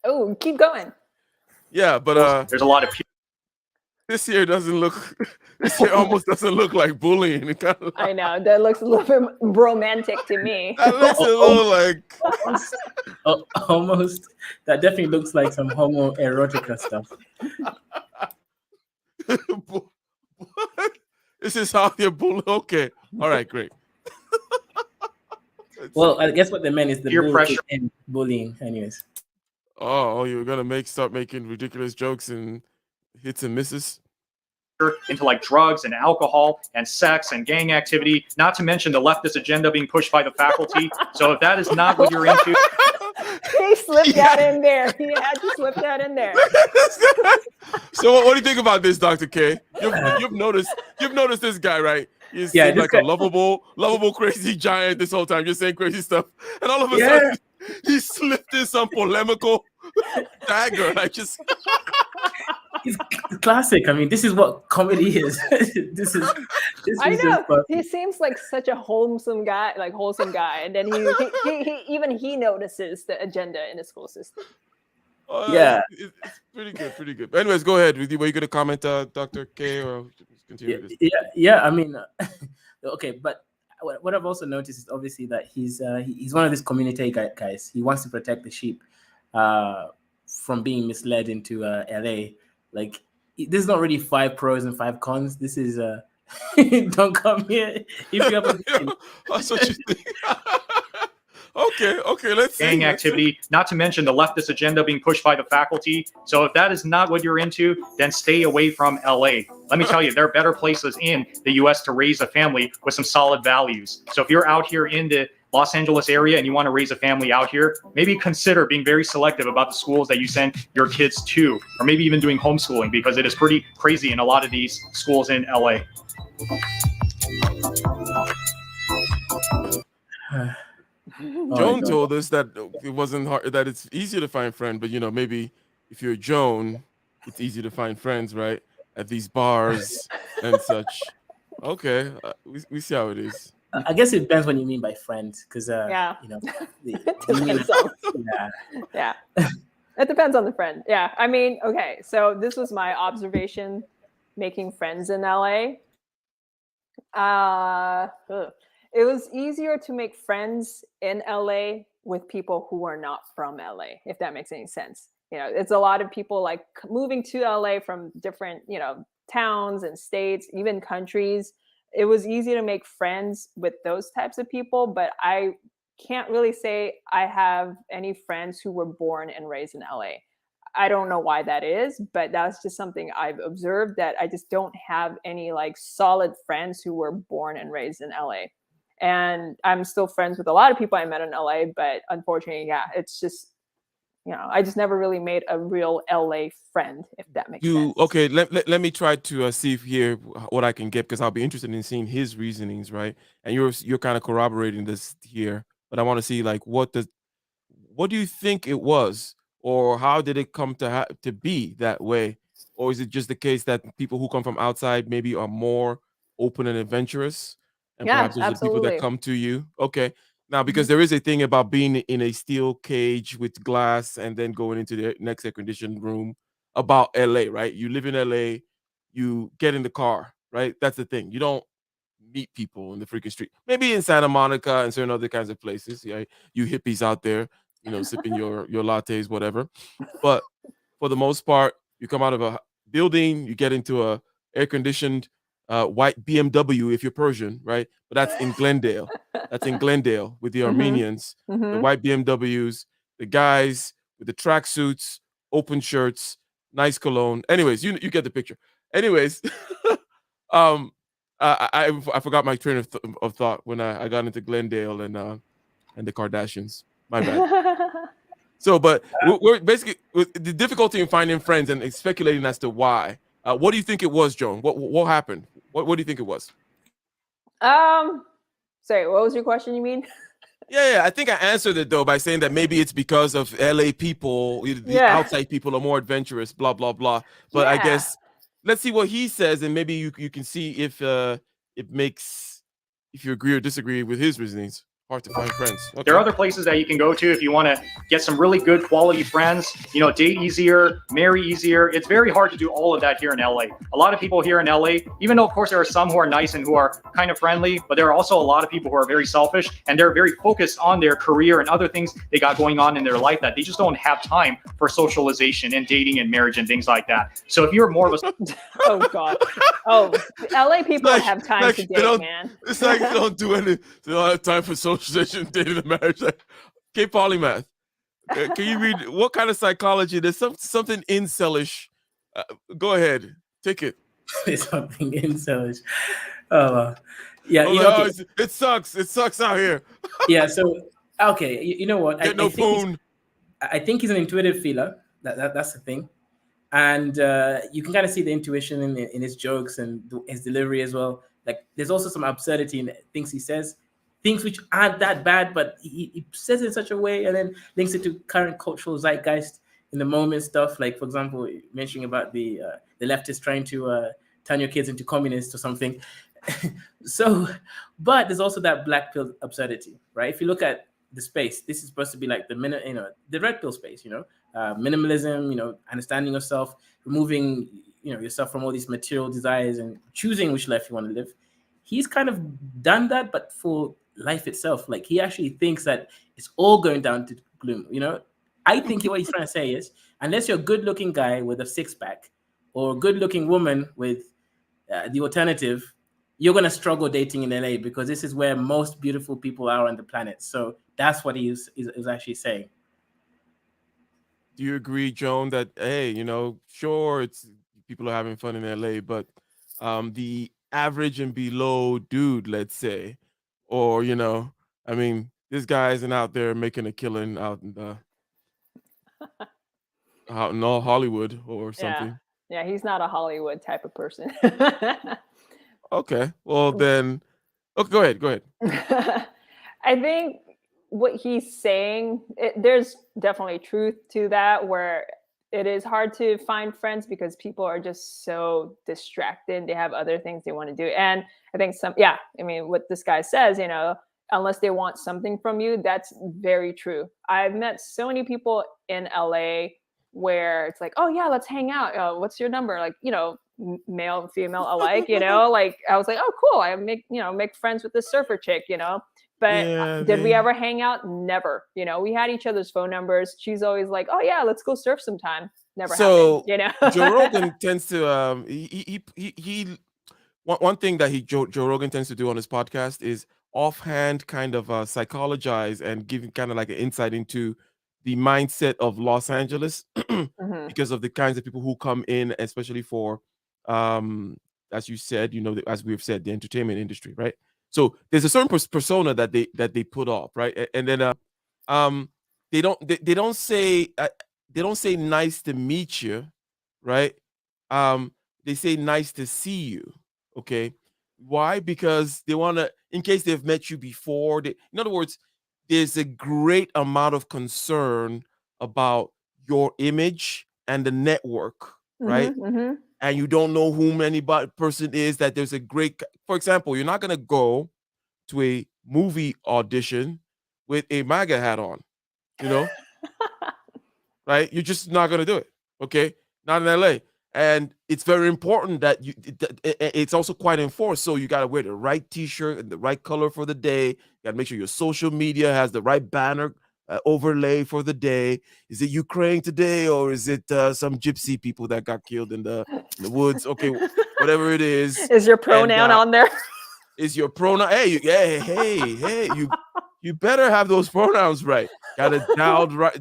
Oh, keep going. Yeah, but there's a lot of this year almost doesn't look like bullying. It kind of I know that looks a little bit romantic to me. That looks a little like almost. That definitely looks like some homoerotica stuff. This is how you're bullying. Okay, all right, great. Well, I guess what they meant is the peer pressure and bullying, anyways. Oh, you're gonna start making ridiculous jokes and hits and misses into like drugs and alcohol and sex and gang activity, not to mention the leftist agenda being pushed by the faculty. So if that is not what you're into, he slipped that in there. He had to slip that in there. So what do you think about this, Dr. K? You've noticed this guy, right? He's like a lovable, crazy giant this whole time, just saying crazy stuff, and all of a sudden he slipped in some polemical dagger. It's classic. I mean, this is what comedy is. this is I know. He seems like such a wholesome guy, and then he notices the agenda in the school system. It's pretty good. But anyways, go ahead. Were you going to comment, Dr. K, or continue this? Yeah. I mean, okay, but what I've also noticed is obviously that he's one of these community guys. He wants to protect the sheep from being misled into LA. Like, this is not really 5 pros and 5 cons. This is don't come here if you have a that's what you think. Okay, let's see. Gang activity, not to mention the leftist agenda being pushed by the faculty. So if that is not what you're into, then stay away from LA. Let me tell you, there are better places in the US to raise a family with some solid values. So if you're out here in the Los Angeles area and you want to raise a family out here, maybe consider being very selective about the schools that you send your kids to, or maybe even doing homeschooling, because it is pretty crazy in a lot of these schools in LA. Joan told us that it wasn't hard, that it's easier to find friends, but maybe if you're Joan, it's easy to find friends, right? At these bars and such. Okay, we see how it is. I guess it depends what you mean by friends, because Yeah. It depends on the friend. Yeah, I mean, okay, so this was my observation making friends in LA. It was easier to make friends in LA with people who are not from LA, if that makes any sense. It's a lot of people like moving to LA from different, towns and states, even countries. It was easy to make friends with those types of people, but I can't really say I have any friends who were born and raised in LA. I don't know why that is, but that's just something I've observed, that I just don't have any like solid friends who were born and raised in LA. And I'm still friends with a lot of people I met in LA, but unfortunately, it's just I just never really made a real LA friend, if that makes sense. Okay, let me try to see if here what I can get, because I'll be interested in seeing his reasonings, right? And you're kind of corroborating this here, but I want to see like what do you think it was, or how did it come to be that way, or is it just the case that people who come from outside maybe are more open and adventurous, and Yeah, perhaps those are the people that absolutely. come to you? Okay, now because Mhm. there is a thing about being in a steel cage with glass and then going into the next air conditioned room about LA, right? You live in LA, you get in the car, right? That's the thing. You don't meet people in the freaking street. Maybe in Santa Monica and certain other kinds of places. Yeah, you hippies out there, sipping your lattes, whatever. But for the most part, you come out of a building, you get into a air conditioned white BMW if you're Persian, right? But that's in Glendale. That's in Glendale with the Mhm. Armenians, the Mhm. white BMWs, the guys with the tracksuits, open shirts, nice cologne. Anyways, you get the picture. Anyways, um, I forgot my train of thought when I got into Glendale and the Kardashians. My bad. So, but we're basically with the difficulty in finding friends and speculating as to why. What do you think it was, Joan? What happened? What do you think it was? um, Sorry, what was your question? You mean? Yeah, I think I answered it though by saying that maybe it's because of LA people, the Yeah. outside people are more adventurous, blah blah blah. But I Yeah. guess let's see what he says, and maybe you can see if it makes if you agree or disagree with his reasonings. Hard to find friends. There are Okay. other places that you can go to if you want to get some really good quality friends, date easier, marry easier. It's very hard to do all of that here in LA. A lot of people here in LA, even though of course there are some who are nice and who are kind of friendly, but there are also a lot of people who are very selfish and they're very focused on their career and other things they got going on in their life that they just don't have time for socialization and dating and marriage and things like that. So if you're more of a Oh God. Oh, LA people like- have time like to they date, don't- man. It's like they don't do any. They don't have time for socialization, dating, and marriage. Okay, polymath. Can you read what kind of psychology? There's something incelish. Go ahead, take it. There's something incelish. Oh, yeah, Oh, okay. it sucks. It sucks out here. Yeah, so okay, you know what? Get no poon. I think he's an intuitive feeler. That's the thing, and you can kind of see the intuition in his jokes and his delivery as well. Like, there's also some absurdity in things he says, things which aren't that bad, but he says it in such a way, and then links it to current cultural zeitgeist in the moment stuff. Like, for example, mentioning about the leftists trying to turn your kids into communists or something. So, but there's also that black pill absurdity, right? If you look at the space, this is supposed to be like the red pill space, minimalism, understanding yourself, removing, yourself from all these material desires and choosing which life you want to live. He's kind of done that, but for life itself. Like, he actually thinks that it's all going down to gloom. I think what he's trying to say is, unless you're a good-looking guy with a six-pack or a good-looking woman with the alternative, you're going to struggle dating in LA, because this is where most beautiful people are on the planet. So that's what he is actually saying. Do you agree, Joan, that hey, sure, it's people are having fun in LA, but the average and below dude, let's say, or I mean, this guy isn't out there making a killing out in all Hollywood or something. Yeah, he's not a Hollywood type of person. Okay, well then, okay, go ahead. I think what he's saying, there's definitely truth to that, where it is hard to find friends because people are just so distracted. They have other things they want to do. And I think what this guy says, unless they want something from you, that's very true. I've met so many people in LA where it's like, oh yeah, let's hang out. What's your number? Like, male and female alike, like I was like, oh cool, I make friends with this surfer chick, but Yeah, did we ever hang out? Never. We had each other's phone numbers. She's always like, oh yeah, let's go surf sometime. Never So happened, Joe Rogan tends to one thing that Joe Rogan tends to do on his podcast is offhand kind of psychologize and give kind of like an insight into the mindset of Los Angeles Mhm. because of the kinds of people who come in, especially for as you said, as we've said, the entertainment industry, right? So there's a certain persona that they put off, right? And then they don't say nice to meet you, right? They say nice to see you. Okay, why? Because they want to, in case they've met you before. In other words, there's a great amount of concern about your image and the network, right? Mm-hmm. And you don't know whom anybody person is. That there's a great, for example, you're not gonna go to a movie audition with a MAGA hat on, you know, right? You're just not gonna do it. Okay, not in LA. And it's very important that it's also quite enforced. So you got to wear the right T-shirt and the right color for the day. You got to make sure your social media has the right banner overlay for the day. Is it Ukraine today, or is it some gypsy people that got killed in the woods? Okay, whatever it is. Is your pronoun on there? Is your pronoun? Hey, you better have those pronouns right. Got it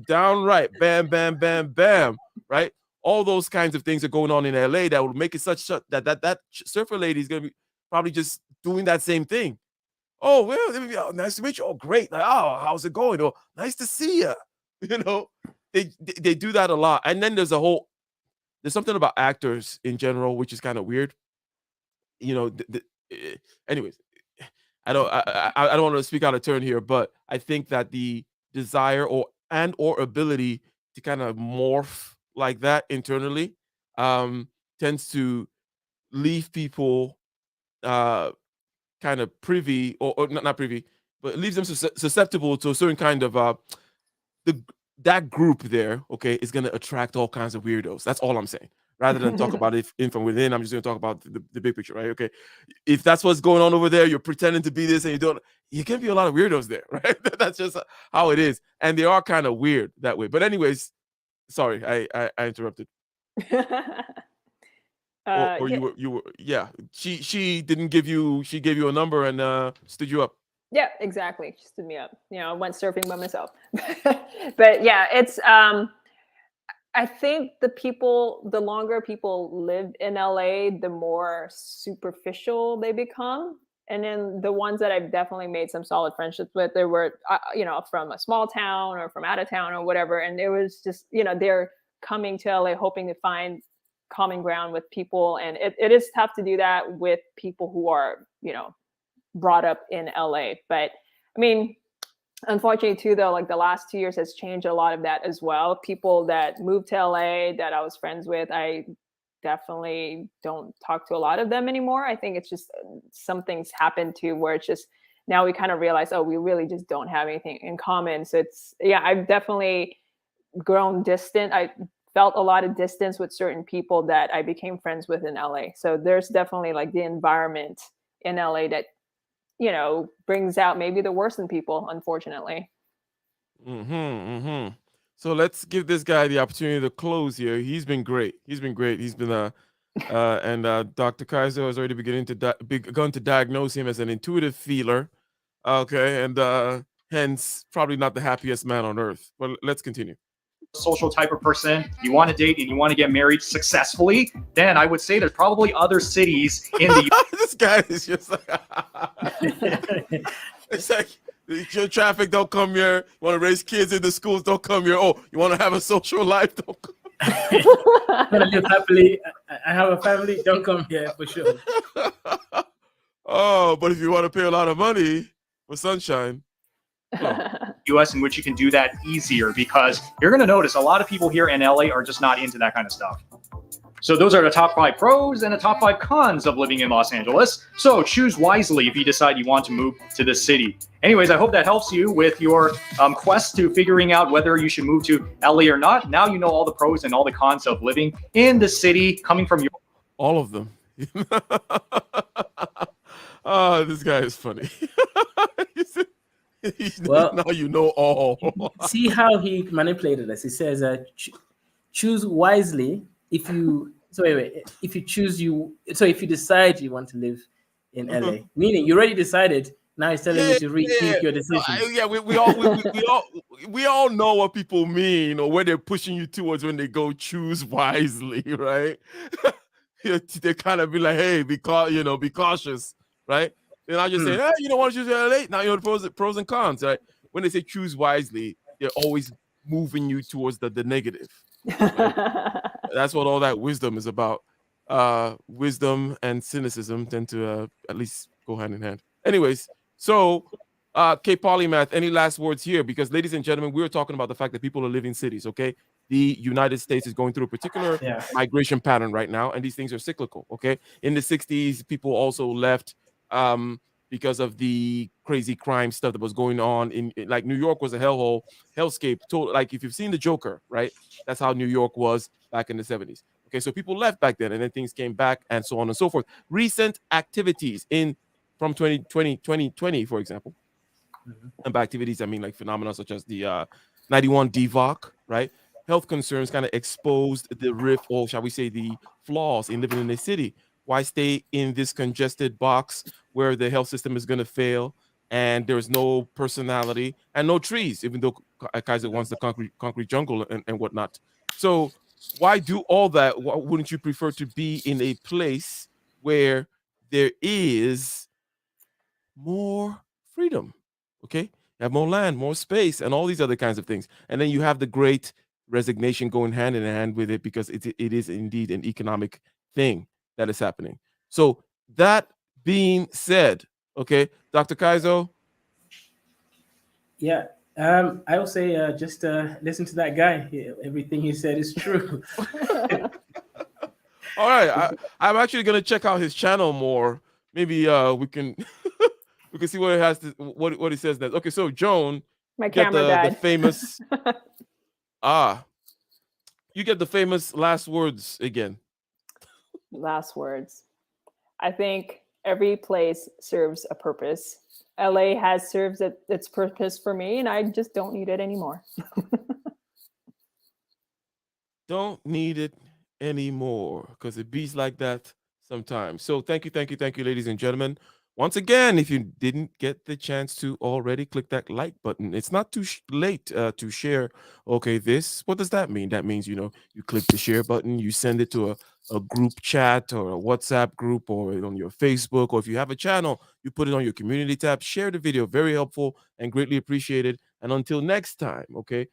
down right. Bam, bam, bam, bam. Right. All those kinds of things are going on in LA that will make it such that surfer lady is gonna be probably just doing that same thing. Oh, well, nice to meet you. Oh, great. Like, oh, how's it going? Oh, nice to see you. You know, they do that a lot. And then there's something about actors in general, which is kind of weird. You know, anyways, I don't want to speak out of turn here, but I think that the desire or ability to kind of morph like that internally tends to leave people kind of privy or not privy, but it leaves them susceptible to a certain kind of that group there. Okay, is going to attract all kinds of weirdos. That's all I'm saying. Rather than talk about it from within, I'm just going to talk about the big picture, right? Okay, if that's what's going on over there, you're pretending to be this and you can be a lot of weirdos there, right? That's just how it is, and they are kind of weird that way. But anyways, sorry, I interrupted. Or you were yeah. She didn't give you. She gave you a number and stood you up. Yeah, exactly. She stood me up. You know, I went surfing by myself. But yeah, it's I think the longer people live in LA, the more superficial they become. And then the ones that I've definitely made some solid friendships with, they were, from a small town or from out of town or whatever. And it was just, they're coming to LA hoping to find common ground with people. And it is tough to do that with people who are, brought up in LA. But I mean, unfortunately too, though, like the last 2 years has changed a lot of that as well. People that moved to LA that I was friends with, I definitely don't talk to a lot of them anymore. I think it's just something's happened to where it's just now we kind of realize, oh, we really just don't have anything in common. So I've definitely grown distant. I felt a lot of distance with certain people that I became friends with in LA. So there's definitely like the environment in LA that brings out maybe the worst in people, unfortunately. So let's give this guy the opportunity to close here. He's been great. He's been and Dr. Kaiser has already begun to diagnose him as an intuitive feeler. Okay, and hence probably not the happiest man on earth. But let's continue. Social type of person, you want to date and you want to get married successfully, then I would say there's probably other cities in the this guy is just like it's like your traffic, don't come here. You want to raise kids in the schools, don't come here. Oh, you want to have a social life, don't come. I want to live happily. I have a family, don't come here for sure. Oh, but if you want to pay a lot of money for sunshine, US in which you can do that easier, because you're going to notice a lot of people here in LA are just not into that kind of stuff. So those are the top 5 pros and the top 5 cons of living in Los Angeles. So choose wisely if you decide you want to move to the city. Anyways, I hope that helps you with your quest to figuring out whether you should move to LA or not. Now you know all the pros and all the cons of living in the city, coming from your all of them. Oh, this guy is funny. Well, now you know all. See how he manipulated us. He says, choose wisely if you. So wait. If you choose if you decide you want to live in LA, meaning you already decided. Now he's telling you to rethink your decision. We all know what people mean or where they're pushing you towards when they go choose wisely, right? They kind of be like, hey, be cautious, right? They're not just saying, hey, you don't want to choose LA. Now you know the pros and cons, right? When they say choose wisely, they're always moving you towards the negative. That's what all that wisdom is about. Wisdom and cynicism tend to at least go hand in hand. Anyways, so K Polymath, any last words here? Because, ladies and gentlemen, we were talking about the fact that people are living in cities. Okay, the United States is going through a particular migration pattern right now, and these things are cyclical. Okay, in the '60s, people also left because of the crazy crime stuff that was going on in like New York was a hellscape. Like if you've seen the Joker, right? That's how New York was back in the '70s. Okay, so people left back then, and then things came back, and so on and so forth. Recent activities from 2020, for example, and by activities I mean like phenomena such as the 91 DVOC, right? Health concerns kind of exposed the rift, or shall we say, the flaws in living in a city. Why stay in this congested box where the health system is going to fail and there's no personality and no trees, even though Kaiser wants the concrete jungle and whatnot. So why do all that? Why wouldn't you prefer to be in a place where there is more freedom? Okay, you have more land, more space, and all these other kinds of things. And then you have the great resignation going hand in hand with it, because it is indeed an economic thing that is happening. So that being said, okay, Dr. Kaizo. Yeah, I will say just listen to that guy. Everything he said is true. All right, I'm actually gonna check out his channel more. Maybe we can we can see what it has to what he says next. Okay, so Joan, My camera died. the famous you get the famous last words again. Last words. I think every place serves a purpose. LA has served its purpose for me, and I just don't need it anymore. Don't need it anymore, because it beats like that sometimes. So thank you, ladies and gentlemen. Once again, if you didn't get the chance to already, click that like button. It's not too late to share. Okay, what does that mean? That means, you click the share button, you send it to a group chat or a WhatsApp group or on your Facebook, or if you have a channel, you put it on your community tab. Share the video. Very helpful and greatly appreciated. And until next time, okay,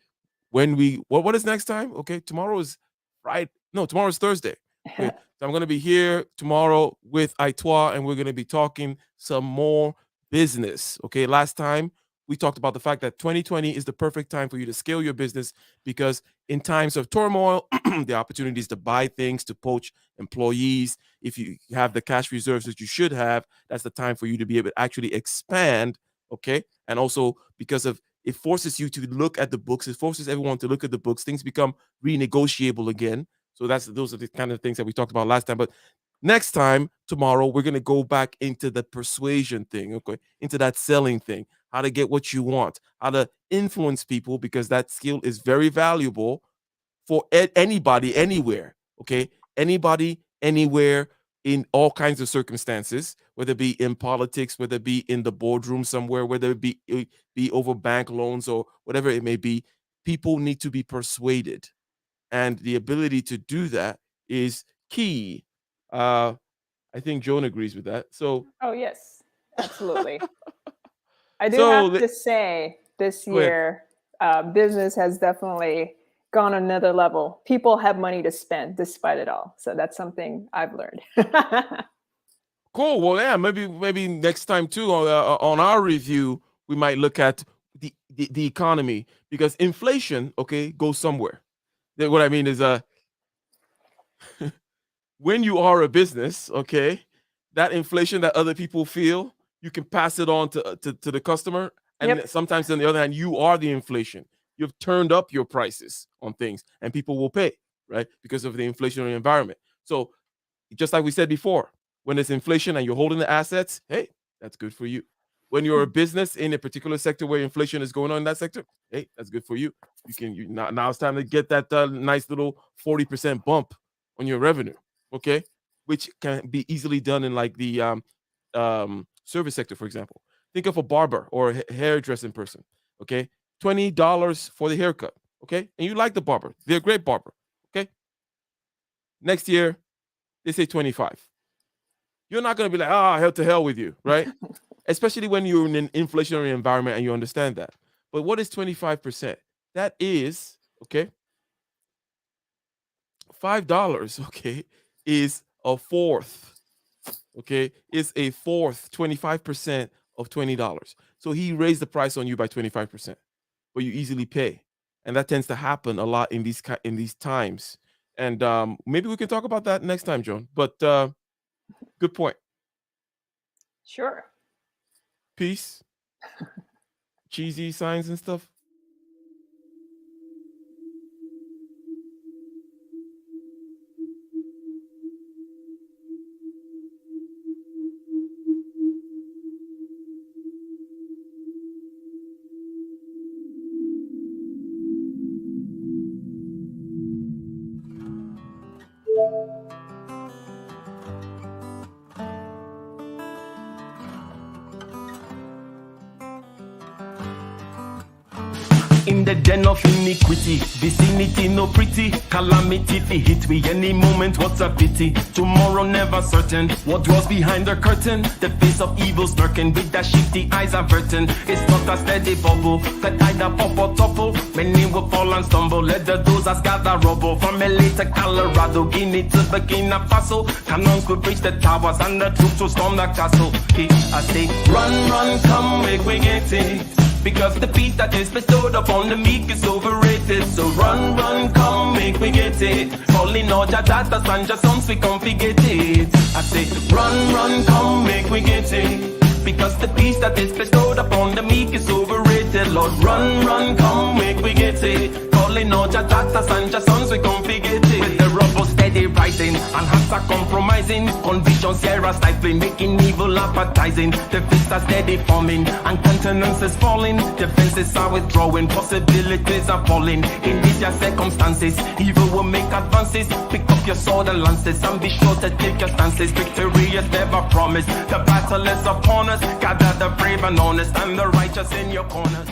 when what is next time? Okay, tomorrow is Friday. No, tomorrow is Thursday. Okay, so I'm going to be here tomorrow with Aitoa, and we're going to be talking some more business. Okay, last time we talked about the fact that 2020 is the perfect time for you to scale your business, because in times of turmoil, the opportunities to buy things, to poach employees, if you have the cash reserves that you should have, that's the time for you to be able to actually expand. Okay, and also because of it forces you to look at the books. It forces everyone to look at the books. Things become renegotiable again. So those are the kind of things that we talked about last time. But next time, tomorrow, we're going to go back into the persuasion thing, okay, into that selling thing, how to get what you want, how to influence people, because that skill is very valuable for anybody, anywhere, okay? Anybody, anywhere, in all kinds of circumstances, whether it be in politics, whether it be in the boardroom somewhere, whether it be over bank loans or whatever it may be, people need to be persuaded. And the ability to do that is key. I think Joan agrees with that. So, oh yes, absolutely. I do have to say, this year, business has definitely gone another level. People have money to spend despite it all. So that's something I've learned. Cool. Well, yeah, maybe next time too on our review, we might look at the economy, because inflation, okay, goes somewhere. What I mean is, when you are a business, okay, that inflation that other people feel, you can pass it on to the customer. And sometimes on the other hand, you are the inflation. You've turned up your prices on things and people will pay, right? Because of the inflationary environment. So just like we said before, when there's inflation and you're holding the assets, hey, that's good for you. When you're a business in a particular sector where inflation is going on in that sector, hey, that's good for you. Now it's time to get that nice little 40% bump on your revenue, okay? Which can be easily done in like the service sector, for example. Think of a barber or a hairdressing person, okay? $20 for the haircut, okay? And you like the barber. They're a great barber, okay? Next year, they say 25. You're not going to be like, hell to hell with you, right? Especially when you're in an inflationary environment and you understand that. But what is 25%? that is, okay, $5, okay, is a fourth, okay, is a fourth, 25% of $20. So he raised the price on you by 25%, but you easily pay. And that tends to happen a lot in these times. And maybe we can talk about that next time, Joan. But good point. Sure. Peace. Cheesy signs and stuff. In the den of iniquity, vicinity no pretty, calamity fi hit we any moment, what's a pity. Tomorrow never certain, what draws behind the curtain, the face of evil smirking with that shifty eyes averting. It's not a steady bubble, that either pop or topple, many will fall and stumble, let the dozers gather rubble. From LA to Colorado, Guinea to Burkina Faso, cannons could reach the towers and the troops will storm the castle. I say, run, come, make we get it. Because the peace that is bestowed upon the meek is overrated. So run, come, make we get it. Calling all your daughters and your sons, we come get it. I say, run, come, make we get it. Because the peace that is bestowed upon the meek is overrated. Lord, run, come, make we get it. Calling all your daughters and your sons, we come get it. With the rubble steady rising, and hearts are compromising. Convictions here are stifling, making evil appetizing. The fists are steady forming, and countenance is falling. Defenses are withdrawing, possibilities are falling. In these circumstances, evil will make advances. Pick up your sword and lances, and be sure to take your stances. Victory is never promised, the battle is upon us. Gather the brave and honest, and the righteous in your corners.